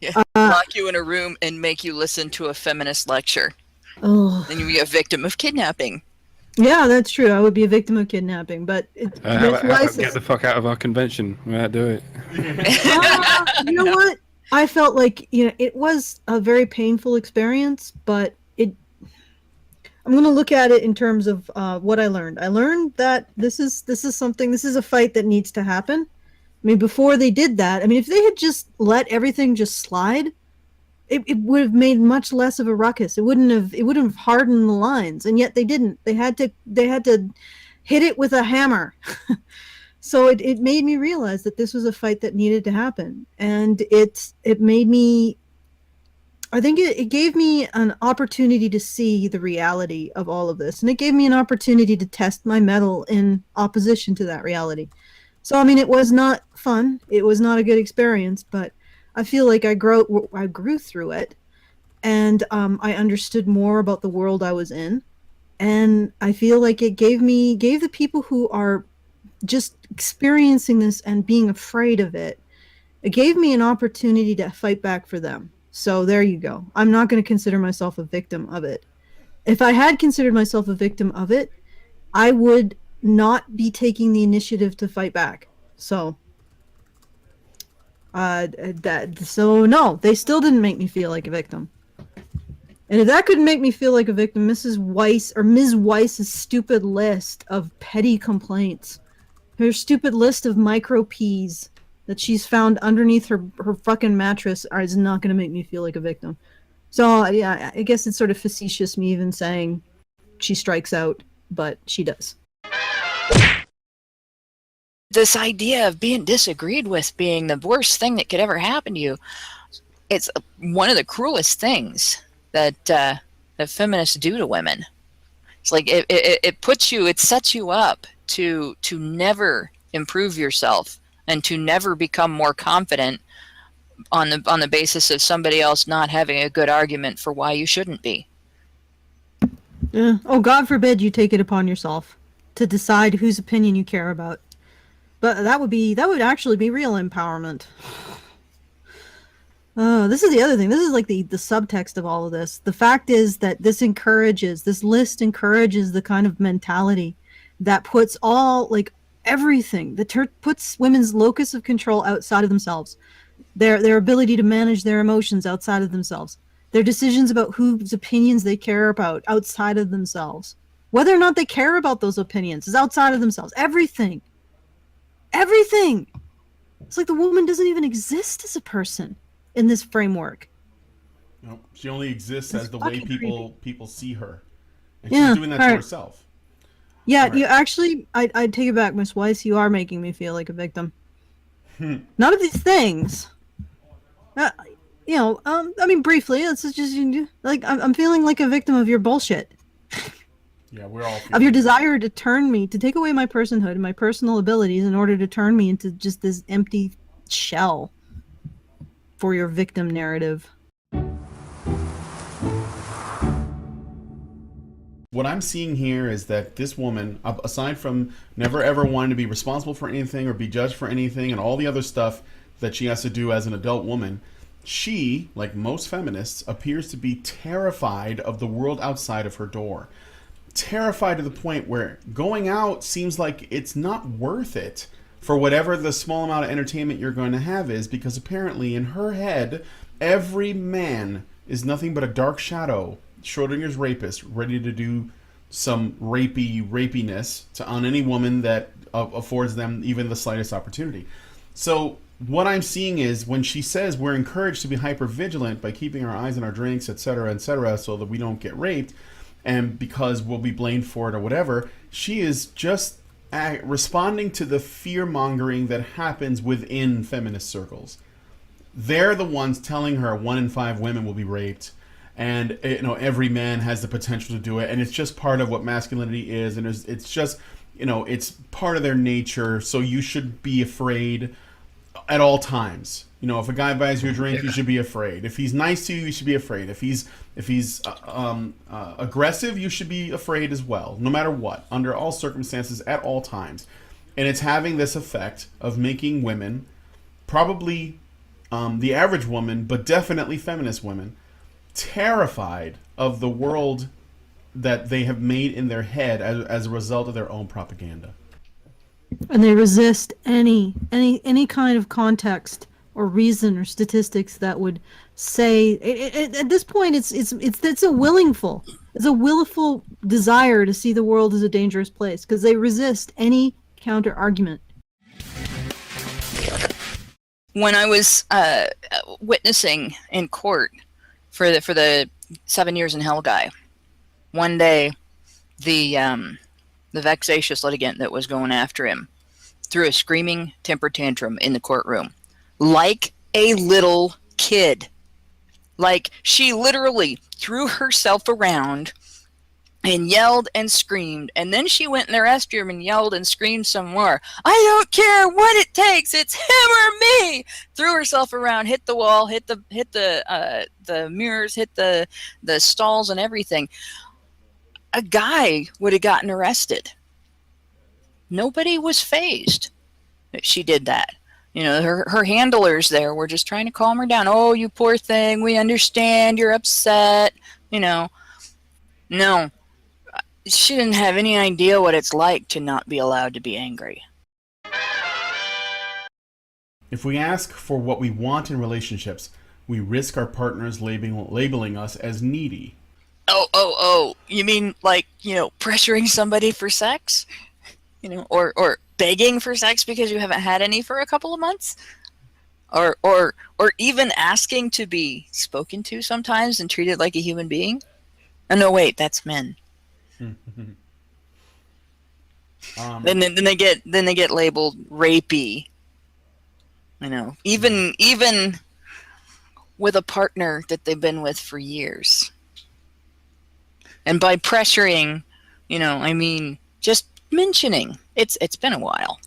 B: Yeah, lock you in a room and make you listen to a feminist lecture.
F: Oh.
B: Then you'd be a victim of kidnapping.
F: Yeah, that's true. I would be a victim of kidnapping, but
C: get the fuck out of our convention. We had to do it.
F: You know what? I felt like, it was a very painful experience, but I'm going to look at it in terms of what I learned. I learned that this is a fight that needs to happen. I mean, before they did that, if they had just let everything just slide, it would have made much less of a ruckus. It wouldn't have hardened the lines, and yet they didn't. They had to hit it with a hammer. So it made me realize that this was a fight that needed to happen, and it made me. I think it gave me an opportunity to see the reality of all of this, and it gave me an opportunity to test my mettle in opposition to that reality. So it was not fun. It was not a good experience, but I feel like I grew through it, and I understood more about the world I was in, and I feel like it gave the people who are just experiencing this and being afraid of it, it gave me an opportunity to fight back for them. So there you go. I'm not going to consider myself a victim of it. If I had considered myself a victim of it, I would not be taking the initiative to fight back. So no, they still didn't make me feel like a victim. And if that couldn't make me feel like a victim, Mrs. Weiss or Ms. Weiss's stupid list of petty complaints, her stupid list of micro P's that she's found underneath her fucking mattress is not going to make me feel like a victim. So yeah, I guess it's sort of facetious me even saying she strikes out, but she does.
B: This idea of being disagreed with being the worst thing that could ever happen to you, it's one of the cruelest things that feminists do to women. It's like it sets you up to never improve yourself and to never become more confident on the basis of somebody else not having a good argument for why you shouldn't be.
F: Yeah. Oh, God forbid you take it upon yourself to decide whose opinion you care about. But that would actually be real empowerment. This is the other thing. This is like the subtext of all of this. The fact is that this list encourages the kind of mentality that puts everything, that puts women's locus of control outside of themselves. Their ability to manage their emotions outside of themselves. Their decisions about whose opinions they care about outside of themselves. Whether or not they care about those opinions is outside of themselves. Everything. Everything. It's like the woman doesn't even exist as a person in this framework.
A: No, she only exists
F: It's
A: as the way
F: fucking
A: people see her. And
F: Yeah,
A: she's doing that to
F: alright.
A: herself.
F: Yeah,
A: Alright.
F: you actually, I take it back, Miss Weiss. You are making me feel like a victim. None of these things. I mean, briefly, it's just like I'm feeling like a victim of your bullshit,
A: Yeah, we're all
F: of your desire to turn me, to take away my personhood and my personal abilities in order to turn me into just this empty shell for your victim narrative.
A: What I'm seeing here is that this woman, aside from never ever wanting to be responsible for anything or be judged for anything and all the other stuff that she has to do as an adult woman, she, like most feminists, appears to be terrified of the world outside of her door. Terrified to the point where going out seems like it's not worth it for whatever the small amount of entertainment you're going to have is, because apparently in her head, every man is nothing but a dark shadow, Schrodinger's rapist, ready to do some rapiness on any woman that affords them even the slightest opportunity. So what I'm seeing is when she says we're encouraged to be hyper vigilant by keeping our eyes on our drinks, etc., so that we don't get raped, and because we'll be blamed for it or whatever, she is just responding to the fear-mongering that happens within feminist circles. They're the ones telling her 1 in 5 women will be raped, and every man has the potential to do it, and it's just part of what masculinity is, and it's just it's part of their nature, so you should be afraid at all times. If a guy buys you a drink, you should be afraid. If he's nice to you, you should be afraid. If he's aggressive, you should be afraid as well, no matter what, under all circumstances, at all times. And it's having this effect of making women, probably the average woman, but definitely feminist women, terrified of the world that they have made in their head as a result of their own propaganda.
F: And they resist any kind of context or reason or statistics that would say at this point it's a willful desire to see the world as a dangerous place, because they resist any counter argument.
B: When I was witnessing in court for the 7 years in hell guy, one day the vexatious litigant that was going after him threw a screaming temper tantrum in the courtroom like a little kid. Like, she literally threw herself around and yelled and screamed, and then she went in the restroom and yelled and screamed some more. I don't care what it takes, it's him or me. Threw herself around, hit the wall, hit the mirrors, hit the stalls and everything. A guy would have gotten arrested. Nobody was fazed that she did that. Her handlers there were just trying to calm her down. Oh, you poor thing, we understand, you're upset. No, she didn't have any idea what it's like to not be allowed to be angry.
A: If we ask for what we want in relationships, we risk our partners labeling us as needy.
B: Oh, you mean like, pressuring somebody for sex? Or begging for sex because you haven't had any for a couple of months? Or even asking to be spoken to sometimes and treated like a human being? Oh, no, wait, that's men. Then they get labeled rapey. Even with a partner that they've been with for years. And by pressuring, I mean just mentioning. It's been a while.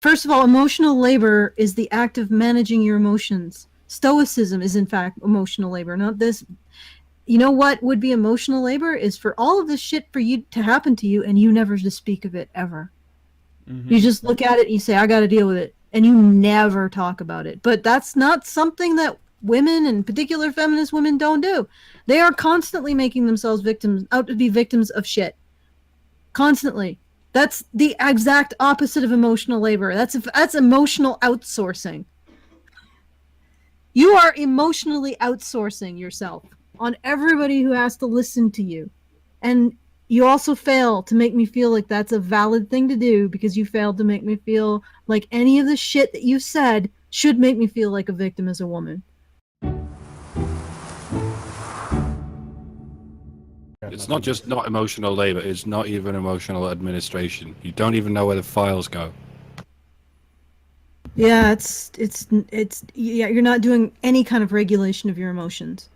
F: First of all, emotional labor is the act of managing your emotions. Stoicism is in fact emotional labor, not this. You know what would be emotional labor is for all of this shit for you to happen to you and you never to speak of it ever. Mm-hmm. You just look at it and you say, I gotta deal with it. And you never talk about it. But that's not something that women, in particular feminist women, don't do. They are constantly making themselves out to be victims of shit. Constantly. That's the exact opposite of emotional labor. That's emotional outsourcing. You are emotionally outsourcing yourself on everybody who has to listen to you. And you also fail to make me feel like that's a valid thing to do because you failed to make me feel like any of the shit that you said should make me feel like a victim as a woman.
C: It's not just not emotional labor, it's not even emotional administration. You don't even know where the files go.
F: Yeah, it's yeah, you're not doing any kind of regulation of your emotions.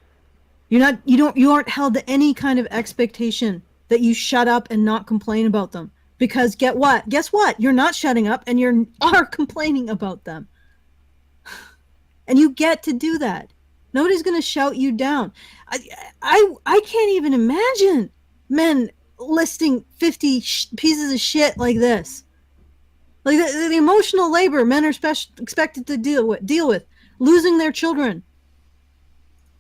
F: You aren't held to any kind of expectation that you shut up and not complain about them. Because guess what? You're not shutting up and you are complaining about them. And you get to do that. Nobody's going to shout you down. I can't even imagine men listing 50 pieces of shit like this. Like the emotional labor men are expected to deal with, losing their children,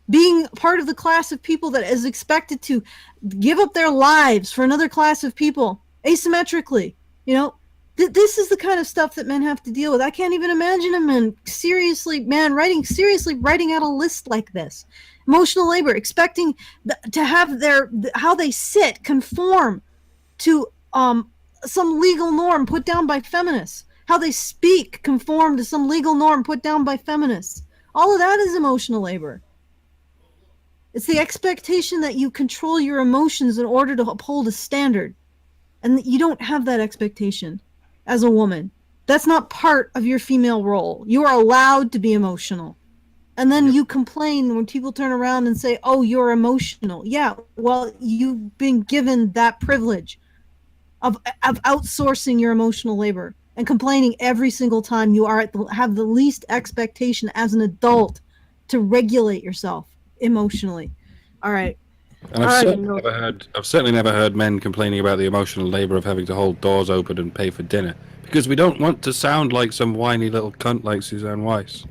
F: being part of the class of people that is expected to give up their lives for another class of people asymmetrically. You know, this is the kind of stuff that men have to deal with. I can't even imagine a man writing out a list like this. Emotional labor, expecting to have how they sit conform to some legal norm put down by feminists. How they speak conform to some legal norm put down by feminists. All of that is emotional labor. It's the expectation that you control your emotions in order to uphold a standard. And you don't have that expectation as a woman. That's not part of your female role. You are allowed to be emotional. And then you complain when people turn around and say, oh, you're emotional. Yeah, well, you've been given that privilege of outsourcing your emotional labor and complaining every single time you have the least expectation as an adult to regulate yourself emotionally. All right.
C: And I've certainly never heard men complaining about the emotional labor of having to hold doors open and pay for dinner, because we don't want to sound like some whiny little cunt like Suzanne Weiss.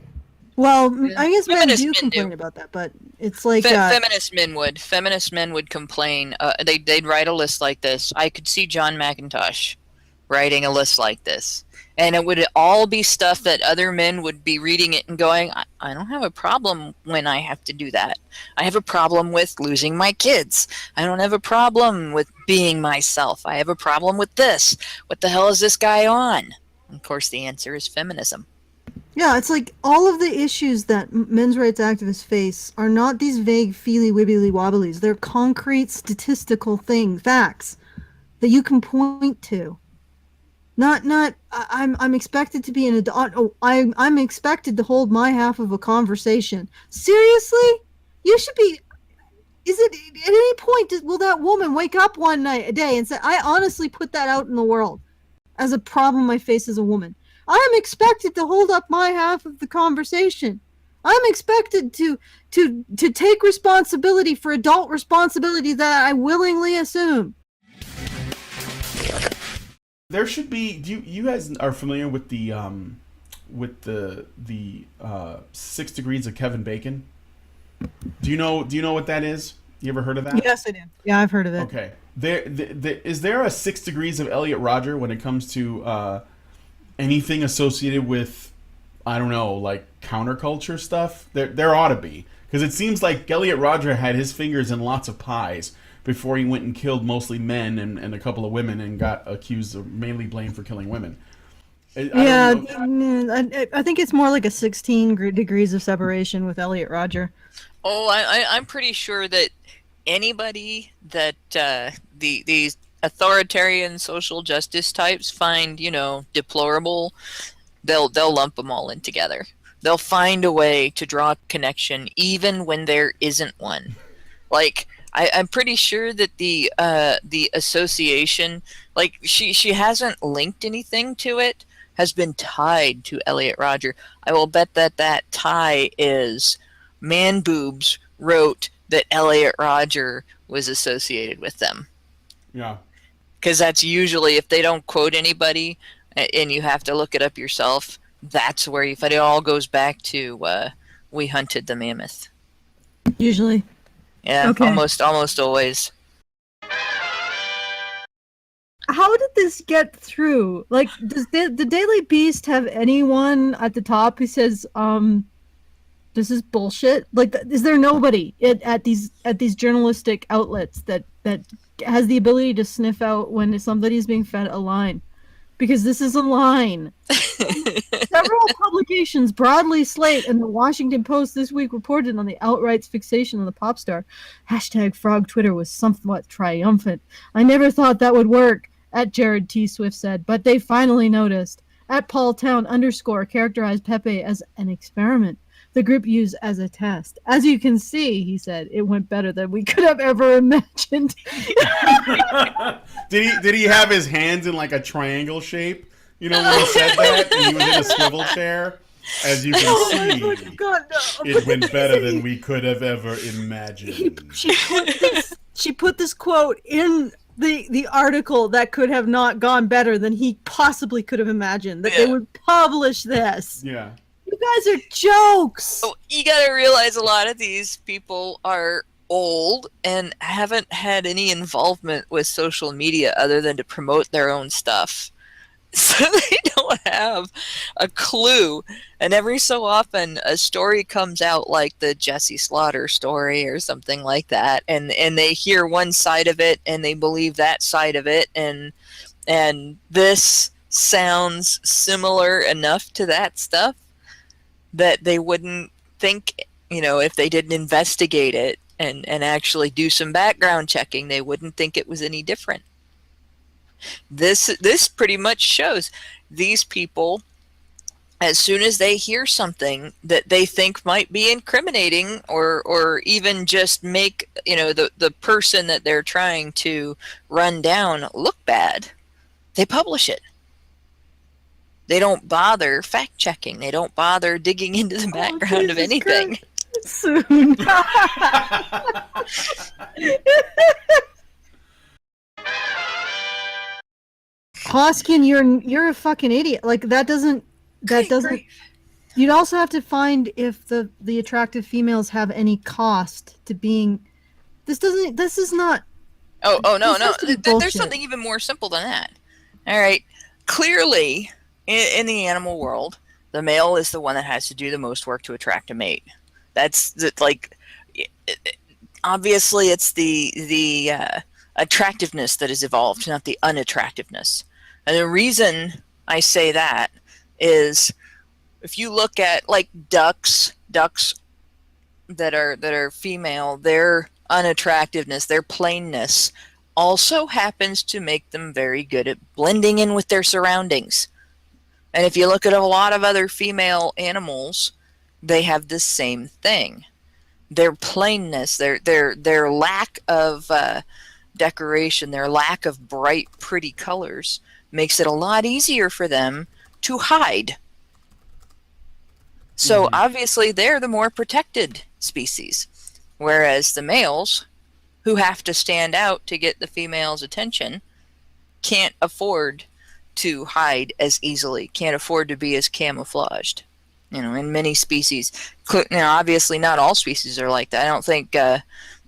F: Well, I guess men
B: Feminist
F: do
B: men
F: complain
B: do.
F: about that, but it's like
B: Feminist men would complain. They'd write a list like this. I could see John McIntosh writing a list like this, and it would all be stuff that other men would be reading it and going, I don't have a problem when I have to do that. I have a problem with losing my kids. I don't have a problem with being myself. I have a problem with this. What the hell is this guy on? Of course, the answer is feminism.
F: Yeah, it's like all of the issues that men's rights activists face are not these vague feely wibbly wobblies. They're concrete statistical facts that you can point to. I'm expected to be an adult. Oh, I'm expected to hold my half of a conversation. Seriously? You should be. Is it at any point will that woman wake up one day and say, I honestly put that out in the world as a problem I face as a woman? I'm expected to hold up my half of the conversation. I'm expected to take responsibility for adult responsibility that I willingly assume.
A: There should be. You guys are familiar with the 6 Degrees of Kevin Bacon? Do you know what that is? You ever heard of that?
F: Yes, I do. Yeah, I've heard of it.
A: Okay. Is there a 6 Degrees of Elliot Rodger when it comes to anything associated with, I don't know, like counterculture stuff? There ought to be, because it seems like Elliot Rodger had his fingers in lots of pies before he went and killed mostly men and a couple of women and got accused of mainly blamed for killing women.
F: I think it's more like a 16 degrees of separation with Elliot Rodger.
B: Oh, I'm pretty sure that anybody that these authoritarian social justice types find, deplorable, they'll lump them all in together. They'll find a way to draw a connection even when there isn't one. Like, I'm pretty sure that the association, like she hasn't linked anything to it, has been tied to Elliot Rodger. I will bet that tie is Man Boobs wrote that Elliot Rodger was associated with them.
A: Yeah.
B: Because that's usually, if they don't quote anybody and you have to look it up yourself, that's where it all goes back to We Hunted the Mammoth.
F: Usually.
B: Yeah,
F: okay.
B: almost always.
F: How did this get through? Like, does the Daily Beast have anyone at the top who says, This is bullshit. Like, is there nobody at these journalistic outlets that has the ability to sniff out when somebody's being fed a line? Because this is a line. Several publications, Broadly, Slate, and the Washington Post this week reported on the outright fixation on the pop star. #Frog Twitter was somewhat triumphant. I never thought that would work, at Jared T. Swift said, but they finally noticed. At Paul Town _ characterized Pepe as an experiment the group used as a test. As you can see, he said, it went better than we could have ever imagined.
A: Did he have his hands in like a triangle shape? You know when he said that and he was in a swivel chair? As you can see,
F: God, no.
A: it went better than we could have ever imagined.
F: She put this quote in the article that could have not gone better than he possibly could have imagined. That they would publish this.
A: Yeah.
F: You guys are jokes.
B: Oh, you gotta realize a lot of these people are old and haven't had any involvement with social media other than to promote their own stuff. So they don't have a clue. And every so often a story comes out like the Jesse Slaughter story or something like that, and they hear one side of it and they believe that side of it, and this sounds similar enough to that stuff that they wouldn't think, if they didn't investigate it and actually do some background checking, they wouldn't think it was any different. This pretty much shows these people, as soon as they hear something that they think might be incriminating or even just make the person that they're trying to run down look bad, they publish it. They don't bother fact checking. They don't bother digging into the background of anything.
F: Soon. Hoskin, you're a fucking idiot. Like that doesn't. You'd also have to find if the attractive females have any cost to being. This is not.
B: Oh no. There's something even more simple than that. All right. Clearly, in the animal world, the male is the one that has to do the most work to attract a mate. That's obviously it's the attractiveness that has evolved, not the unattractiveness. And the reason I say that is, if you look at like ducks that are female, their unattractiveness, their plainness, also happens to make them very good at blending in with their surroundings. And if you look at a lot of other female animals, they have the same thing. Their plainness, their lack of decoration, their lack of bright, pretty colors makes it a lot easier for them to hide. So obviously they're the more protected species, whereas the males, who have to stand out to get the female's attention, can't afford to hide as easily, can't afford to be as camouflaged. In many species, obviously not all species are like that. I don't think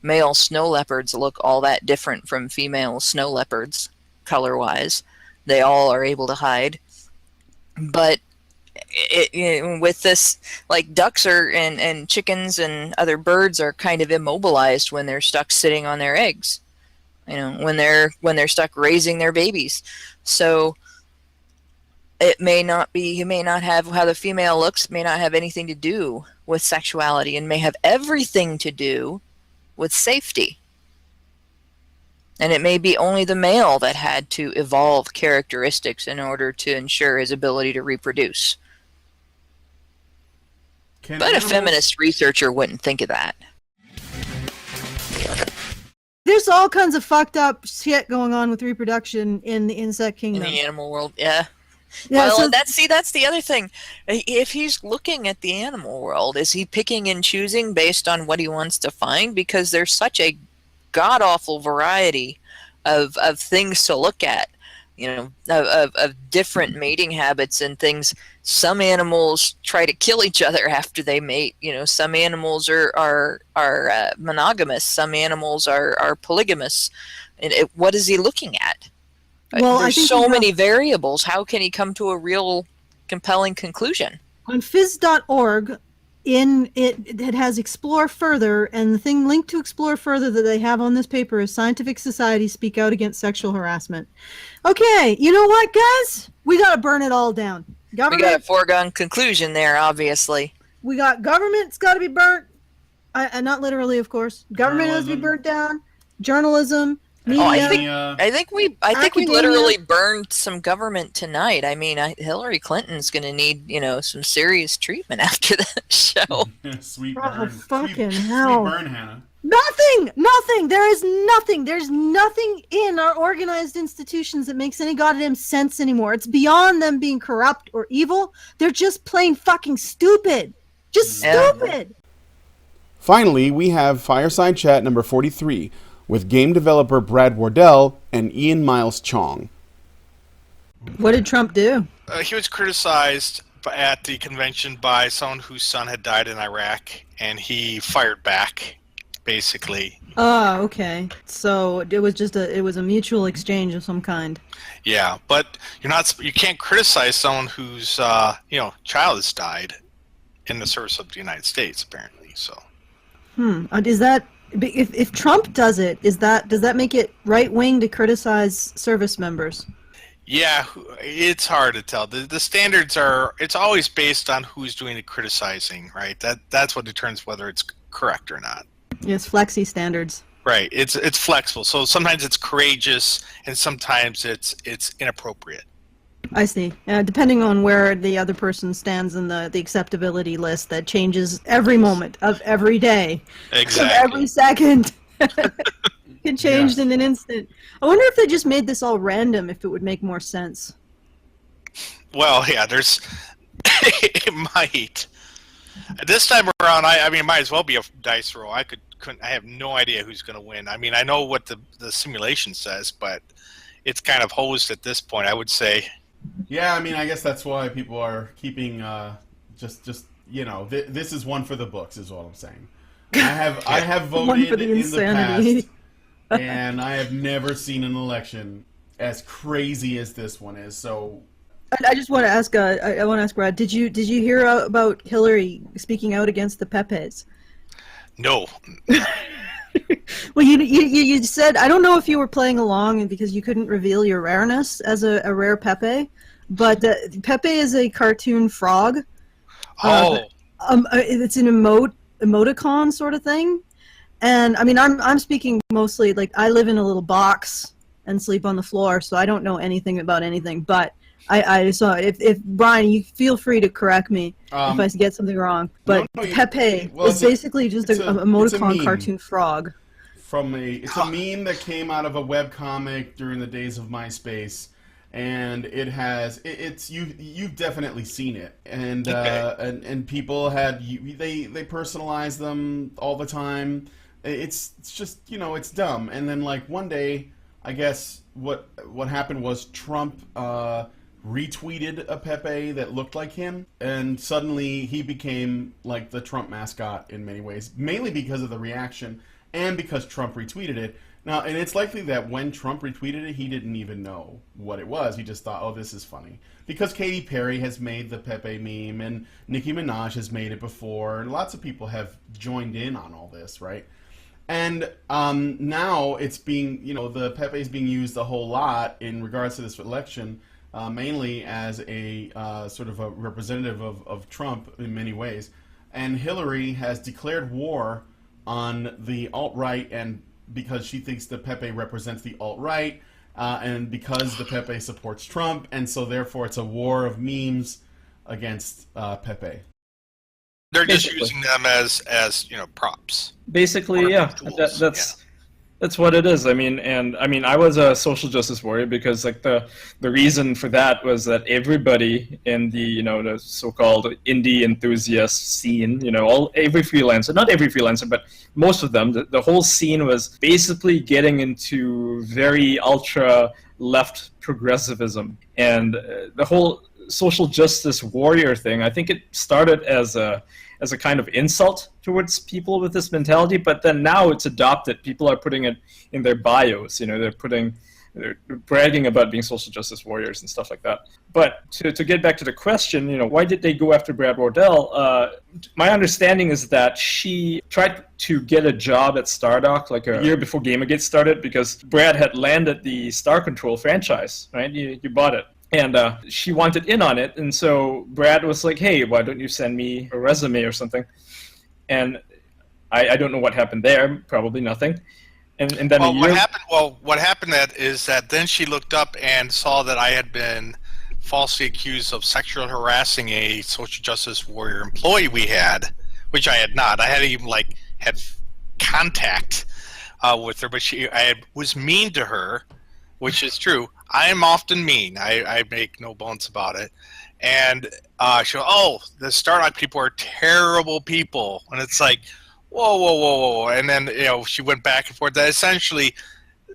B: male snow leopards look all that different from female snow leopards color-wise. They all are able to hide. But with this, like ducks and chickens and other birds are kind of immobilized when they're stuck sitting on their eggs. When they're stuck raising their babies. So it may not have how the female looks, may not have anything to do with sexuality, and may have everything to do with safety. And it may be only the male that had to evolve characteristics in order to ensure his ability to reproduce. But a feminist researcher wouldn't think of that.
F: There's all kinds of fucked up shit going on with reproduction in the insect kingdom.
B: In the animal world, yeah.
F: Yeah,
B: well,
F: so
B: that's the other thing. If he's looking at the animal world, is he picking and choosing based on what he wants to find? Because there's such a god-awful variety of things to look at, of different mating habits and things. Some animals try to kill each other after they mate. Some animals are monogamous. Some animals are polygamous. And what is he looking at?
F: Well,
B: there's so many variables. How can he come to a real compelling conclusion?
F: On phys.org, it has Explore Further, and the thing linked to Explore Further that they have on this paper is Scientific Society Speak Out Against Sexual Harassment. Okay, you know what, guys? We gotta burn it all down.
B: We got a
F: Government,
B: foregone conclusion there, obviously.
F: we got government's got to be burnt. Not literally, of course. Government has to be
A: Journalism.
F: burnt down. Journalism, media.
B: Oh, I think
A: Academia.
B: I think we
F: Academia.
B: literally burned some government tonight. I mean, Hillary Clinton's going to need, some serious treatment after that show.
A: Sweet
F: Oh,
A: burn.
F: fucking
A: Sweet
F: hell.
A: burn, Hannah.
F: Nothing. There is nothing. There's nothing in our organized institutions that makes any goddamn sense anymore. It's beyond them being corrupt or evil. They're just plain fucking stupid. Just
B: Yeah.
F: stupid.
A: Finally, we have Fireside Chat number 43 with game developer Brad Wardell and Ian Miles Chong.
F: What did Trump do?
H: He was criticized at the convention by someone whose son had died in Iraq, and he fired back, basically.
F: Oh, okay. So it was a mutual exchange of some kind.
H: Yeah, but you can't criticize someone whose child has died in the service of the United States, apparently. So.
F: Is that if Trump does it? Does that make it right wing to criticize service members?
H: Yeah, it's hard to tell. The standards it's always based on who's doing the criticizing, right? That's what determines whether it's correct or not.
F: Yes, flexi standards.
H: Right. It's flexible. So sometimes it's courageous and sometimes it's inappropriate.
F: I see. Depending on where the other person stands in the acceptability list, that changes every moment of every day.
H: Exactly.
F: Of every second. Can change in an instant. I wonder if they just made this all random, if it would make more sense.
H: Well, yeah, it might. This time around, I mean, it might as well be a dice roll. I have no idea who's going to win. I mean, I know what the simulation says, but it's kind of hosed at this point, I would say.
A: Yeah, I mean, I guess that's why people are keeping this is one for the books, is what I'm saying. I have
F: One
A: voted
F: for the
A: in the
F: insanity.
A: past, and I have never seen an election as crazy as this one is. So
F: I just want to ask. I want to ask Brad. Did you hear about Hillary speaking out against the Pepes?
H: No.
F: Well, you said, I don't know if you were playing along because you couldn't reveal your rareness as a rare Pepe, but Pepe is a cartoon frog.
H: Oh.
F: It's an emoticon sort of thing, and I mean I'm speaking mostly like I live in a little box and sleep on the floor, so I don't know anything about anything. But I saw if Brian, you feel free to correct me if I get something wrong. But Pepe is basically just an emoticon cartoon frog.
A: It's a meme that came out of a webcomic during the days of MySpace, and you've definitely seen it, and
H: Okay.
A: and people they personalize them all the time. It's just it's dumb. And then like one day, I guess what happened was Trump retweeted a Pepe that looked like him, and suddenly he became like the Trump mascot in many ways, mainly because of the reaction and because Trump retweeted it. Now, and it's likely that when Trump retweeted it, he didn't even know what it was. He just thought, oh, this is funny. Because Katy Perry has made the Pepe meme, and Nicki Minaj has made it before, and lots of people have joined in on all this, right? And now it's being, the Pepe is being used a whole lot in regards to this election, mainly as a sort of a representative of Trump in many ways. And Hillary has declared war on the alt-right, and because she thinks the Pepe represents the alt-right, and because the Pepe supports Trump, and so therefore it's a war of memes against Pepe.
H: They're just using them as props.
I: Basically, yeah. That's what it is. I mean, I was a social justice warrior because like the reason for that was that everybody in the the so-called indie enthusiast scene, every freelancer, not every freelancer, but most of them, the whole scene was basically getting into very ultra left progressivism, and the whole social justice warrior thing. I think it started as a kind of insult towards people with this mentality, but then now it's adopted. People are putting it in their bios. They're putting they're bragging about being social justice warriors and stuff like that. But to get back to the question, why did they go after Brad Wardell? My understanding is that she tried to get a job at Stardock like a year before Gamergate started, because Brad had landed the Star Control franchise, right? You bought it. And she wanted in on it, and so Brad was like, hey, why don't you send me a resume or something? And I don't know what happened there, probably nothing. And then
H: what happened is that then she looked up and saw that I had been falsely accused of sexually harassing a social justice warrior employee we had, which I had not. I hadn't even had contact with her, but I was mean to her, which is true. I am often mean. I make no bones about it. And she goes, the Stardock people are terrible people. And it's like, whoa. And then, she went back and forth. That essentially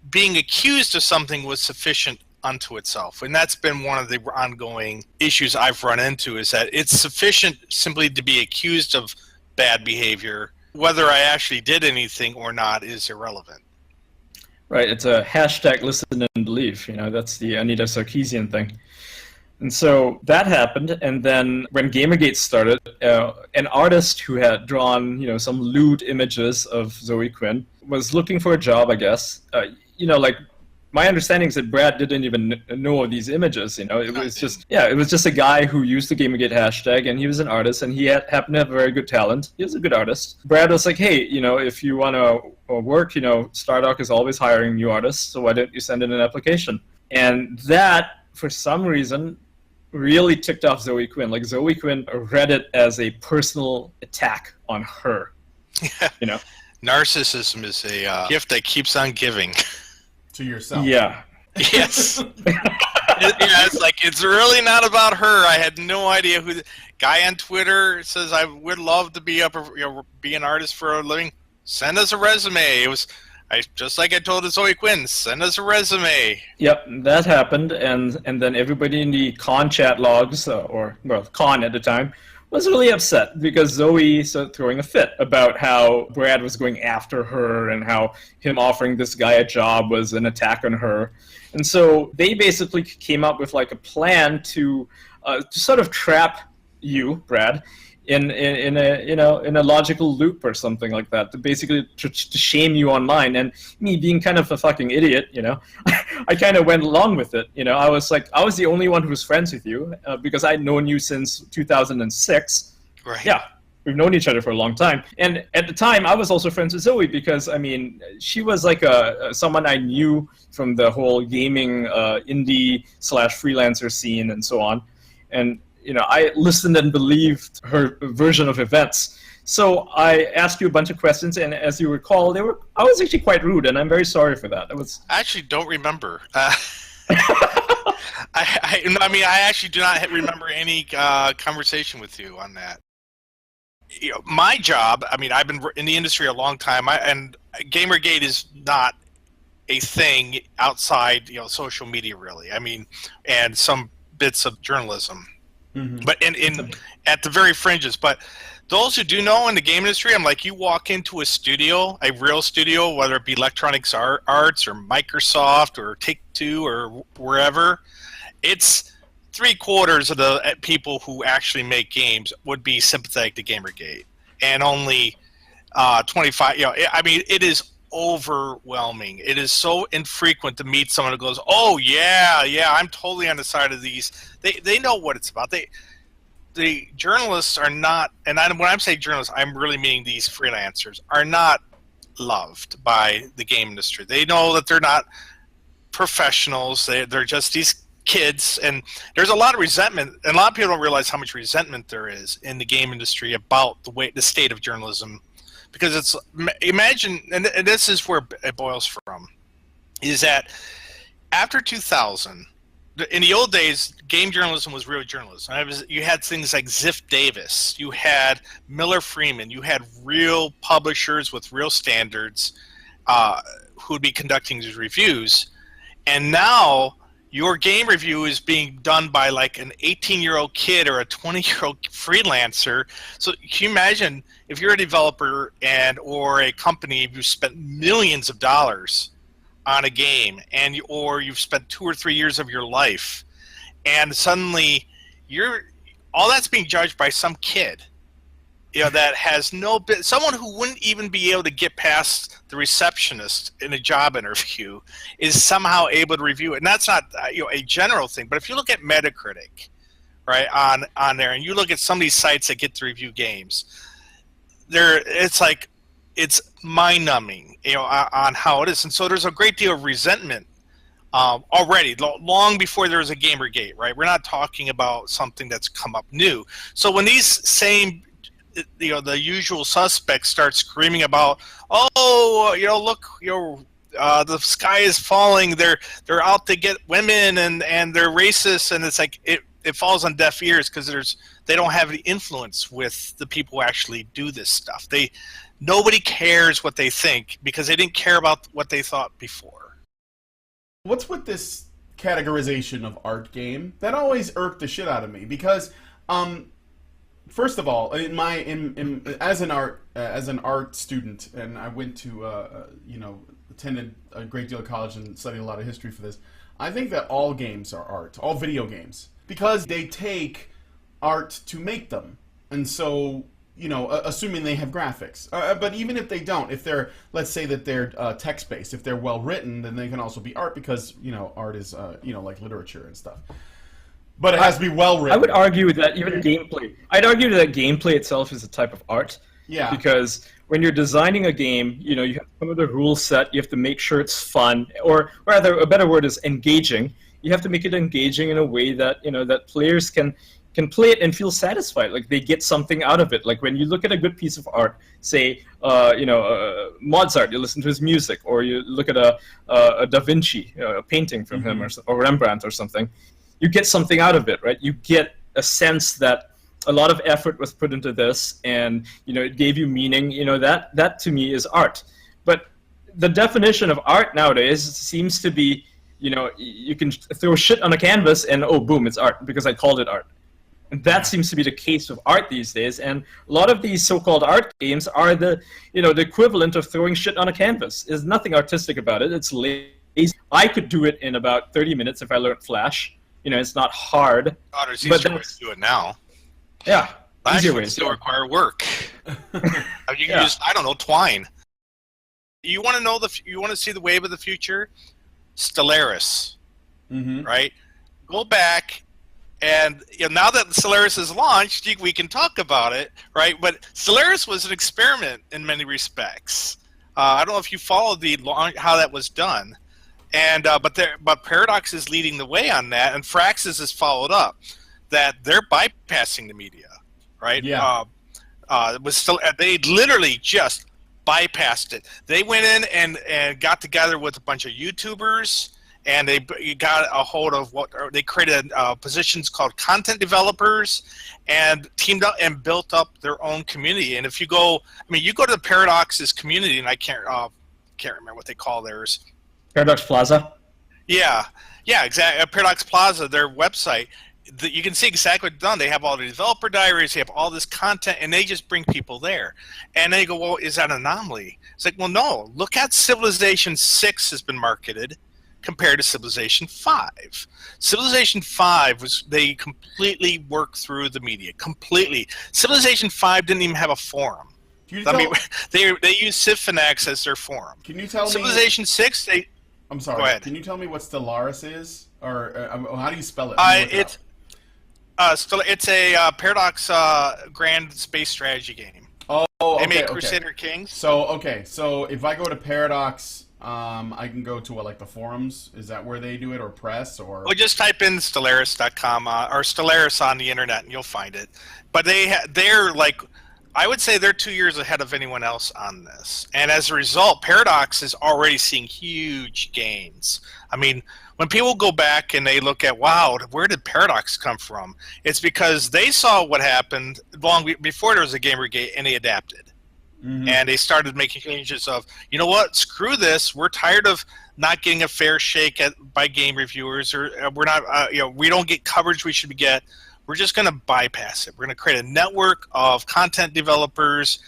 H: being accused of something was sufficient unto itself. And that's been one of the ongoing issues I've run into, is that it's sufficient simply to be accused of bad behavior. Whether I actually did anything or not is irrelevant.
I: Right, it's a hashtag listen and believe. That's the Anita Sarkeesian thing. And so that happened, and then when Gamergate started, an artist who had drawn, some lewd images of Zoe Quinn was looking for a job, I guess. My understanding is that Brad didn't even know of these images. It was just a guy who used the Gamergate hashtag, and he was an artist, and he happened to have very good talent. He was a good artist. Brad was like, hey, if you want to work, Stardock is always hiring new artists, so why don't you send in an application? And that, for some reason, really ticked off Zoe Quinn. Like, Zoe Quinn read it as a personal attack on her.
H: Narcissism is a gift that keeps on giving.
A: To yourself.
I: Yeah.
H: Yes. It's really not about her. I had no idea who the guy on Twitter says I would love to be be an artist for a living. Send us a resume. It was just like I told Zoe Quinn, send us a resume.
I: Yep, that happened, and then everybody in the con chat logs, con at the time, was really upset because Zoe started throwing a fit about how Brad was going after her and how him offering this guy a job was an attack on her. And so they basically came up with a plan to sort of trap you, Brad, in a logical loop or something like that, to basically to shame you online. And me being kind of a fucking idiot, I kind of went along with it. I was the only one who was friends with you because I'd known you since 2006.
H: Right.
I: Yeah, we've known each other for a long time. And at the time, I was also friends with Zoe because, she was someone I knew from the whole gaming indie/freelancer scene and so on. And I listened and believed her version of events. So I asked you a bunch of questions, and as you recall, I was actually quite rude, and I'm very sorry for that.
H: I actually don't remember. I actually do not remember any conversation with you on that. My job, I've been in the industry a long time, and Gamergate is not a thing outside, social media, really. And some bits of journalism. Mm-hmm. But at the very fringes. But those who do know in the game industry, you walk into a studio, a real studio, whether it be Electronics Arts or Microsoft or Take-Two or wherever, it's 3/4 of the people who actually make games would be sympathetic to Gamergate, and only 25. It is overwhelming. It is so infrequent to meet someone who goes, "Oh yeah, I'm totally on the side of these." They know what it's about. The journalists are not, and when I'm saying journalists, I'm really meaning these freelancers are not loved by the game industry. They know that they're not professionals. They're just these kids, and there's a lot of resentment, and a lot of people don't realize how much resentment there is in the game industry about the state of journalism. Because it's, imagine, and this is where it boils from, is that after 2000, in the old days, game journalism was real journalism. You had things like Ziff Davis, you had Miller Freeman, you had real publishers with real standards who would be conducting these reviews. And now your game review is being done by an 18-year-old kid or a 20-year-old freelancer. So can you imagine if you're a developer or a company, you spent millions of dollars on a game, or you've spent 2 or 3 years of your life, and suddenly all that's being judged by some kid, that has someone who wouldn't even be able to get past the receptionist in a job interview is somehow able to review it. And that's not a general thing, but if you look at Metacritic, right, on there, and you look at some of these sites that get to review games, it's mind-numbing, on how it is. And so there's a great deal of resentment already, long before there was a Gamergate, right? We're not talking about something that's come up new. So when these same, the usual suspects start screaming about, look, the sky is falling, they're out to get women, and they're racist, and it's like it falls on deaf ears because they don't have any influence with the people who actually do this stuff. Nobody cares what they think because they didn't care about what they thought before.
A: What's with this categorization of art game? That always irked the shit out of me because, first of all, as an art student, and I went to attended a great deal of college and studied a lot of history for this. I think that all games are art, all video games, because they take art to make them, and so assuming they have graphics. But even if they don't, if they're, let's say that they're text-based, if they're well written, then they can also be art because art is like literature and stuff. But it has to be well written.
I: I would argue that even gameplay. I'd argue that gameplay itself is a type of art.
A: Yeah.
I: Because when you're designing a game, you have some of the rules set. You have to make sure it's fun, or rather, a better word is engaging. You have to make it engaging in a way that that players can play it and feel satisfied, like they get something out of it. Like when you look at a good piece of art, say Mozart, you listen to his music, or you look at a Da Vinci, a painting from him, or Rembrandt or something. You get something out of it, right? You get a sense that a lot of effort was put into this, and it gave you meaning. That to me is art. But the definition of art nowadays seems to be, you can throw shit on a canvas and boom, it's art because I called it art. And that seems to be the case with art these days. And a lot of these so-called art games are the equivalent of throwing shit on a canvas. There's nothing artistic about it. It's lazy. I could do it in about 30 minutes if I learned Flash. It's not hard.
H: Oh, there's easier ways to do it now.
I: Yeah,
H: easier ways still require work. You can use, I don't know, twine. You want to know you want to see the wave of the future? Stellaris, right? Go back, and now that Stellaris is launched, we can talk about it, right? But Stellaris was an experiment in many respects. I don't know if you followed how that was done. And but Paradox is leading the way on that, and Firaxis has followed up. That they're bypassing the media, right?
A: Yeah.
H: It was still, they literally just bypassed it. They went in and got together with a bunch of YouTubers, and they got a hold of they created positions called content developers, and teamed up and built up their own community. And if you go to the Paradox's community, and I can't remember what they call theirs.
I: Paradox Plaza?
H: Yeah, exactly. Paradox Plaza, their website, you can see exactly what they've done. They have all the developer diaries, they have all this content, and they just bring people there. And they go, well, is that an anomaly? It's like, well, no. Look at Civilization 6 has been marketed compared to Civilization 5. Civilization 5 they completely worked through the media, completely. Civilization 5 didn't even have a forum. They use Civifax as their forum.
A: Can you tell
H: Civilization 6,
A: I'm sorry.
H: Go ahead.
A: Can you tell me what Stellaris is, or how do you spell it?
H: It's a Paradox Grand Space Strategy game.
A: Oh, okay.
H: They made Crusader Kings.
A: So if I go to Paradox, I can go to like the forums. Is that where they do it, or press, or?
H: Well, just type in Stellaris.com or Stellaris on the internet, and you'll find it. But they're like, I would say they're 2 years ahead of anyone else on this. And as a result, Paradox is already seeing huge gains. I mean, when people go back and they look at, wow, where did Paradox come from? It's because they saw what happened long before there was a Gamergate, and they adapted. And they started making changes of, you know what, screw this. We're tired of not getting a fair shake by game reviewers, or we're not, we don't get coverage we should get. We're just going to bypass it. We're going to create a network of content developers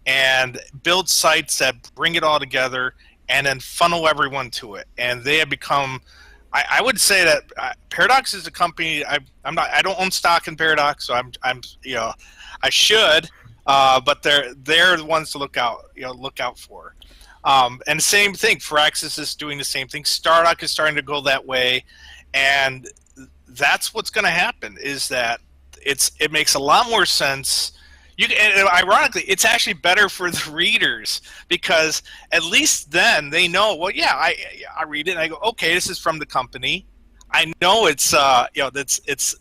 H: and build sites that bring it all together and then funnel everyone to it. And they have become, I would say that Paradox is a company. I don't own stock in Paradox, so I'm I should, but they're the ones to look out for. And same thing, Firaxis is doing the same thing. Stardock is starting to go that way, and that's what's going to happen. Is that it makes a lot more sense. And ironically, it's actually better for the readers, because at least then they know. Well, yeah, I read it and I go, okay, this is from the company. I know it's it's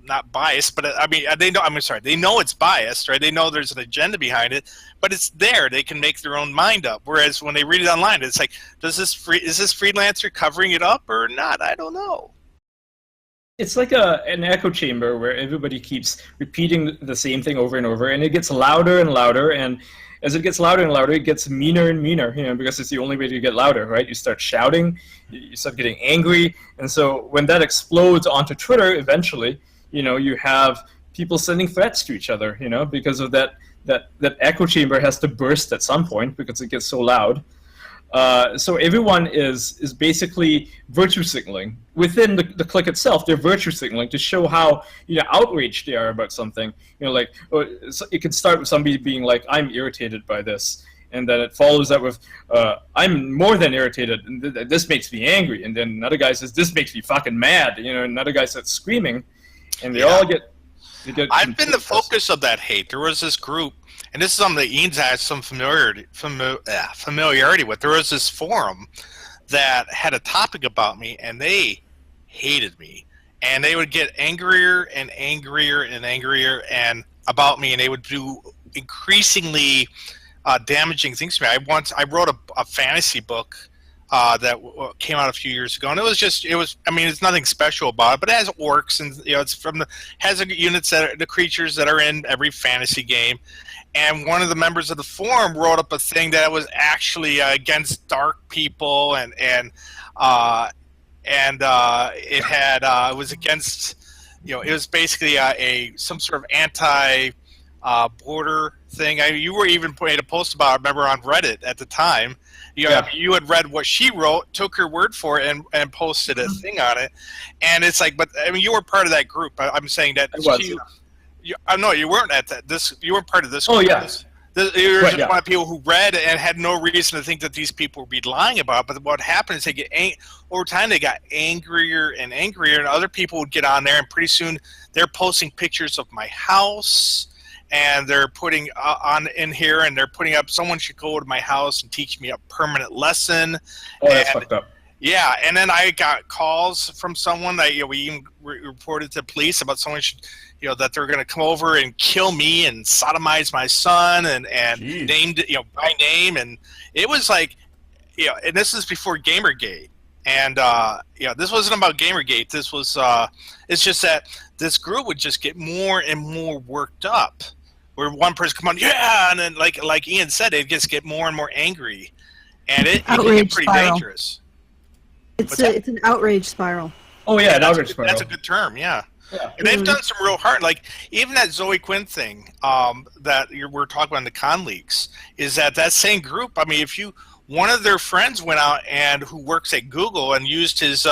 H: not biased, but I mean they know. They know it's biased, right? They know there's an agenda behind it, but it's there. They can make their own mind up. Whereas when they read it online, it's like, is this freelancer covering it up or not? I don't know.
I: It's like an echo chamber where everybody keeps repeating the same thing over and over, and it gets louder and louder, and as it gets louder and louder, it gets meaner and meaner, because it's the only way to get louder, right? You start shouting, you start getting angry, and so when that explodes onto Twitter, eventually, you have people sending threats to each other, because of that echo chamber has to burst at some point because it gets so loud. So everyone is basically virtue signaling. Within the clique itself, they're virtue signaling to show how outraged they are about something. So it could start with somebody being like, "I'm irritated by this," and then it follows up with, "I'm more than irritated, and this makes me angry." And then another guy says, "This makes me fucking mad." Another guy starts screaming, and they all get.
H: I've been the focus of that hate. There was this group. And this is something that Ian's has some familiarity with. There was this forum that had a topic about me, and they hated me. And they would get angrier and angrier and angrier about me, and they would do increasingly damaging things to me. I wrote a fantasy book that came out a few years ago, and it's nothing special about it, but it has orcs, and it's has the units the creatures that are in every fantasy game. And one of the members of the forum wrote up a thing that was actually against dark people, and it was against, it was basically some sort of anti border thing. You were even made a post about it, I remember, on Reddit at the time. You had read what she wrote, took her word for it, and posted a thing on it. And it's like, but I mean, you were part of that group. I'm saying that no, you weren't at that. You weren't part of this group.
I: Oh yeah.
H: You were just one of the people who read and had no reason to think that these people would be lying about it. But what happened is over time they got angrier and angrier, and other people would get on there, and pretty soon they're posting pictures of my house, and they're putting in here, and they're putting up, someone should go to my house and teach me a permanent lesson.
I: Oh, that's fucked up.
H: Yeah, and then I got calls from someone that we even reported to police about someone that they're going to come over and kill me and sodomize my son and named by name, and it was like, and this is before Gamergate, and this wasn't about Gamergate. This was it's just that this group would just get more and more worked up, where one person come on, and then like Ian said, it just get more and more angry, and it can get pretty dangerous.
F: It's an outrage spiral.
I: Oh yeah, an outrage spiral.
H: That's a good term, yeah. And they've done some real hard, like even that Zoe Quinn thing that we're talking about in the con leaks, is that same group. I mean, one of their friends went out and who works at Google and used his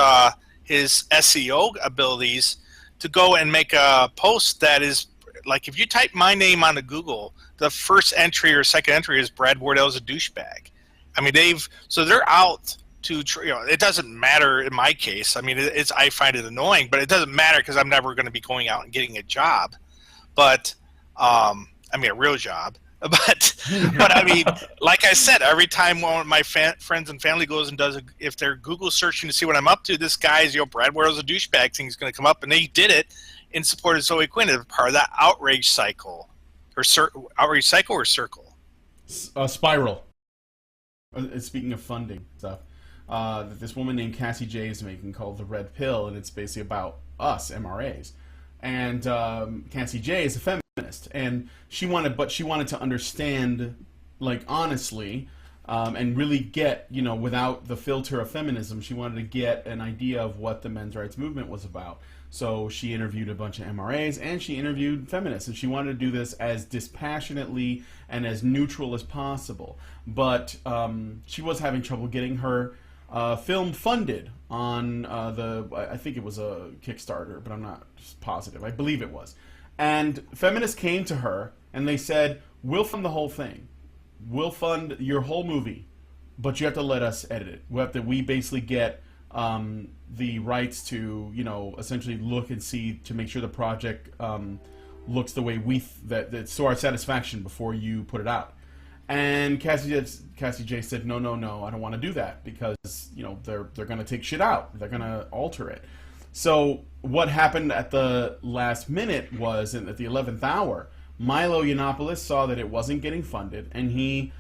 H: SEO abilities to go and make a post that is like, if you type my name onto Google, the first entry or second entry is Brad Wardell's a douchebag. I mean, they're out to, it doesn't matter in my case. I mean, I find it annoying, but it doesn't matter because I'm never going to be going out and getting a job. But, I mean, a real job. But I mean, like I said, every time one of my friends and family goes and does, if they're Google searching to see what I'm up to, this guy's, Brad Wardell's a douchebag thing is going to come up, and they did it in support of Zoe Quinn as part of that outrage cycle, or outrage cycle or circle.
A: Spiral. Speaking of funding stuff. That this woman named Cassie J is making called The Red Pill, and it's basically about us, MRAs. And Cassie J is a feminist, and she wanted to understand, like, honestly, and really get, without the filter of feminism, she wanted to get an idea of what the men's rights movement was about. So she interviewed a bunch of MRAs and she interviewed feminists, and she wanted to do this as dispassionately and as neutral as possible. But she was having trouble getting her film funded on I think it was a Kickstarter, but I'm not positive. I believe it was. And feminists came to her and they said, "We'll fund the whole thing. We'll fund your whole movie, but you have to let us edit it. We basically get the rights to, essentially look and see to make sure the project looks the way that's to our satisfaction before you put it out." And Cassie J said, no, I don't want to do that because, they're going to take shit out. They're going to alter it. So what happened at the last minute was, at the 11th hour, Milo Yiannopoulos saw that it wasn't getting funded, and he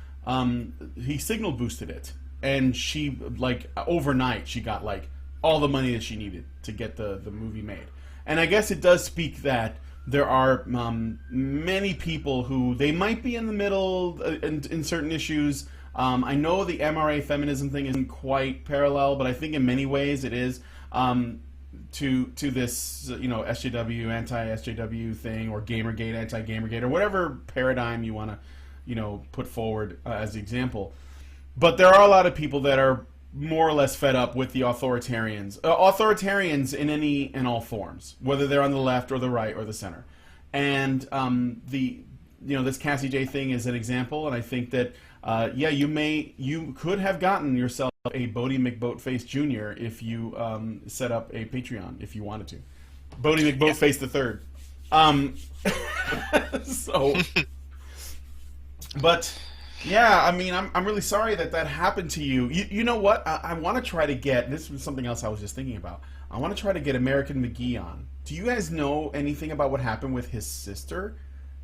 A: signal boosted it. And she, overnight, she got, all the money that she needed to get the movie made. And I guess it does speak that there are many people who, they might be in the middle in certain issues. I know the MRA feminism thing isn't quite parallel, but I think in many ways it is to this, SJW, anti-SJW thing, or Gamergate, anti-Gamergate, or whatever paradigm you want to, put forward as the example. But there are a lot of people that are more or less fed up with the authoritarians. Authoritarians in any and all forms, whether they're on the left or the right or the center. And this Cassie J thing is an example, and I think that you could have gotten yourself a Bodie McBoatface Jr. if you set up a Patreon if you wanted to. Bodie McBoatface the third. But yeah, I mean, I'm really sorry that happened to you. You know what? I want to try to get, this was something else I was just thinking about. I want to try to get American McGee on. Do you guys know anything about what happened with his sister?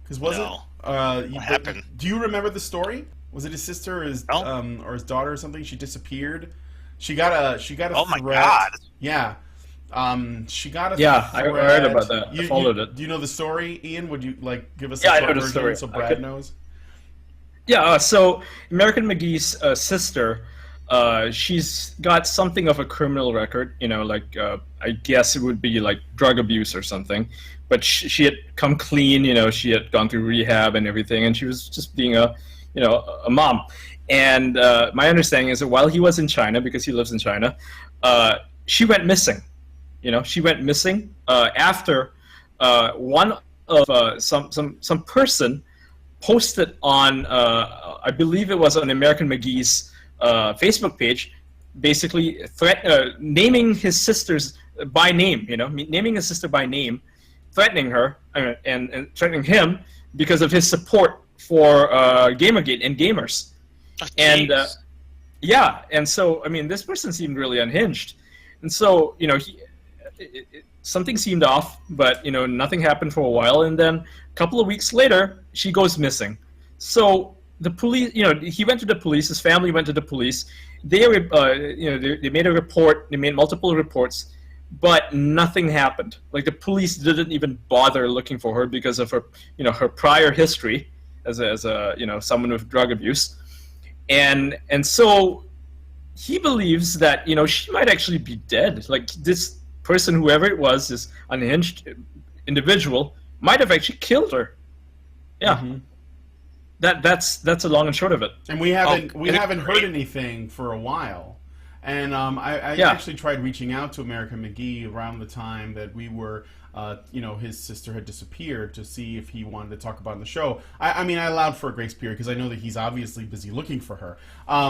A: Because what
H: happened?
A: Do you remember the story? Was it his sister or his daughter or something? She disappeared. She got a
H: oh
A: threat.
H: My God!
A: Yeah. She got a
I: threat. I heard about that. I followed it.
A: Do you know the story, Ian? Would you give us
I: a
A: short
I: version
A: story so Brad knows?
I: Yeah, so American McGee's sister, she's got something of a criminal record, I guess it would be like drug abuse or something. But she had come clean, she had gone through rehab and everything, and she was just being a mom. And my understanding is that while he was in China, because he lives in China, she went missing. She went missing after one of some person posted on, I believe it was on American McGee's Facebook page, basically naming his sisters by name, naming his sister by name, threatening her and threatening him because of his support for Gamergate and gamers.
H: Oh,
I: and and so, I mean, this person seemed really unhinged. And so, something seemed off, but nothing happened for a while, and then a couple of weeks later she goes missing. So the police, he went to the police, his family went to the police. They made a report, they made multiple reports, but nothing happened. Like, the police didn't even bother looking for her because of her her prior history as a someone with drug abuse. And so he believes that she might actually be dead. Like, this person, whoever it was, this unhinged individual, might have actually killed her. Yeah. Mm-hmm. That's a long and short of it.
A: And we haven't heard anything for a while. And I actually tried reaching out to American McGee around the time that we were, his sister had disappeared, to see if he wanted to talk about it on the show. I mean, I allowed for a grace period because I know that he's obviously busy looking for her. I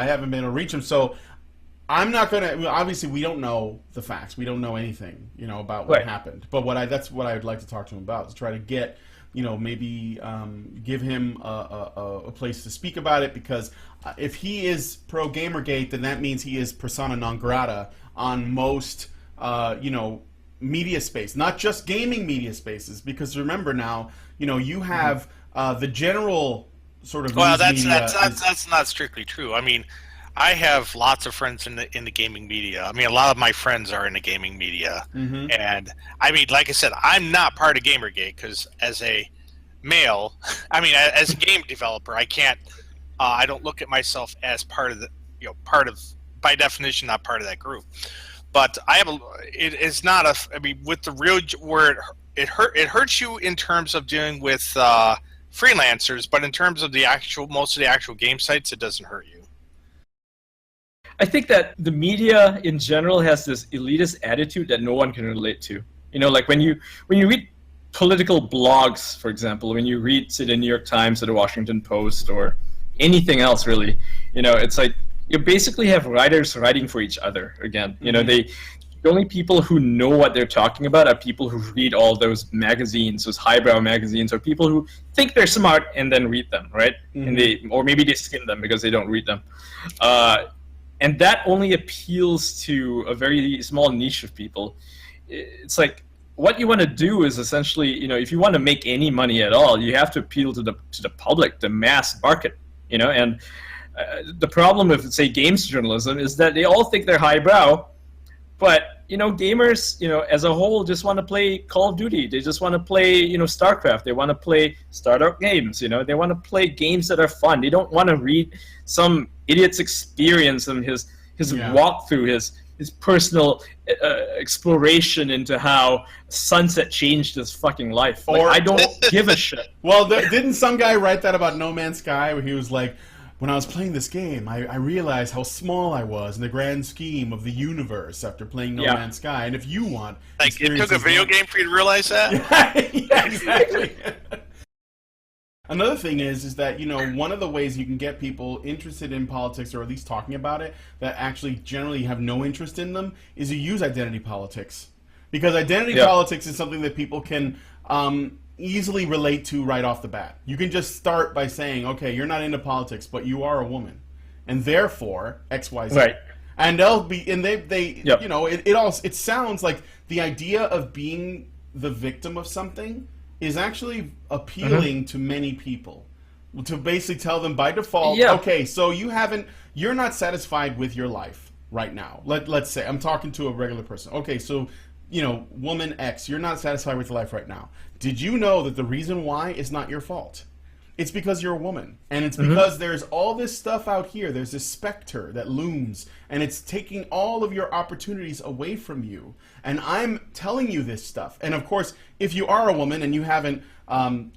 A: haven't been able to reach him. So I'm not going to, obviously we don't know the facts. We don't know anything, about what happened. But that's what I would like to talk to him about, to try to get, maybe give him a place to speak about it, because if he is pro Gamergate, then that means he is persona non grata on most, media space, not just gaming media spaces. Because remember now, you have the general sort of
H: that's not strictly true. I mean, I have lots of friends in the gaming media. I mean, a lot of my friends are in the gaming media, and I mean, like I said, I'm not part of Gamergate because as a male, I mean, as a game developer, I can't I don't look at myself as part of the, part of, by definition, not part of that group. But it is not I mean, with the real, where it hurts you in terms of dealing with freelancers, but in terms of most of the actual game sites, it doesn't hurt you.
I: I think that the media in general has this elitist attitude that no one can relate to. Like when you read political blogs, for example, when you read, say, the New York Times or the Washington Post or anything else, really, it's like you basically have writers writing for each other again. The only people who know what they're talking about are people who read all those magazines, those highbrow magazines, or people who think they're smart and then read them, right? And or maybe they skim them because they don't read them. And that only appeals to a very small niche of people. It's like, what you want to do is essentially, if you want to make any money at all, you have to appeal to the public, the mass market, And the problem with, say, games journalism is that they all think they're highbrow, but gamers, as a whole, just want to play Call of Duty. They just want to play, StarCraft. They want to play startup games. They want to play games that are fun. They don't want to read some idiot's experience and his walkthrough, his personal exploration into how Sunset changed his fucking life. Like, I don't give a shit.
A: Well, didn't some guy write that about No Man's Sky, where he was like, when I was playing this game, I realized how small I was in the grand scheme of the universe after playing No Man's Sky. And if you want...
H: Like, it took a video game for you to realize that?
A: Yeah, exactly. Another thing is that, one of the ways you can get people interested in politics, or at least talking about it, that actually generally have no interest in them, is you use identity politics. Because identity politics is something that people can easily relate to right off the bat. You can just start by saying, okay, you're not into politics, but you are a woman, and therefore XYZ. Right. And it sounds like the idea of being the victim of something is actually appealing to many people. To basically tell them by default, okay, so you're not satisfied with your life right now. Let's say I'm talking to a regular person. Okay, so woman X, you're not satisfied with your life right now. Did you know that the reason why is not your fault? It's because you're a woman. And it's because there's all this stuff out here. There's this specter that looms, and it's taking all of your opportunities away from you. And I'm telling you this stuff. And of course, if you are a woman and you haven't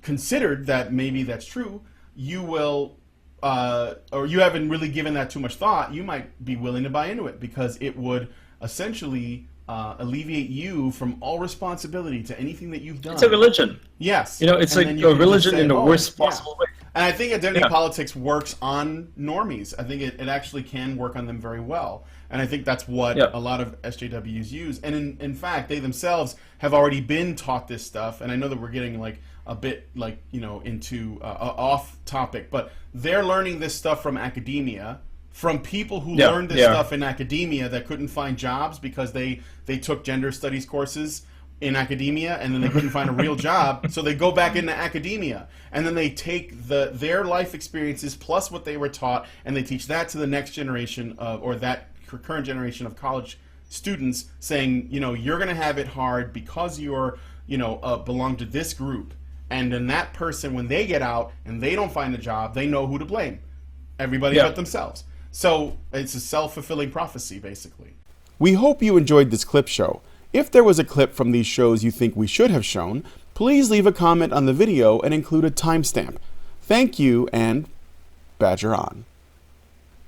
A: considered that maybe that's true, you will, or you haven't really given that too much thought, you might be willing to buy into it, because it would essentially alleviate you from all responsibility to anything that you've done.
I: It's a religion.
A: Yes.
I: It's like a religion in the worst possible way.
A: And I think identity politics works on normies. I think it actually can work on them very well. And I think that's what a lot of SJWs use. And in fact, they themselves have already been taught this stuff. And I know that we're getting like a bit like, into off topic, but they're learning this stuff from academia, from people who learned this stuff in academia that couldn't find jobs because they took gender studies courses in academia and then they couldn't find a real job, so they go back into academia and then they take their life experiences plus what they were taught and they teach that to the next generation or that current generation of college students, saying, you're going to have it hard because you're belong to this group, and then that person, when they get out and they don't find a job, they know who to blame, everybody but themselves. So it's a self-fulfilling prophecy, basically. We hope you enjoyed this clip show. If there was a clip from these shows you think we should have shown, please leave a comment on the video and include a timestamp. Thank you, and Badger on.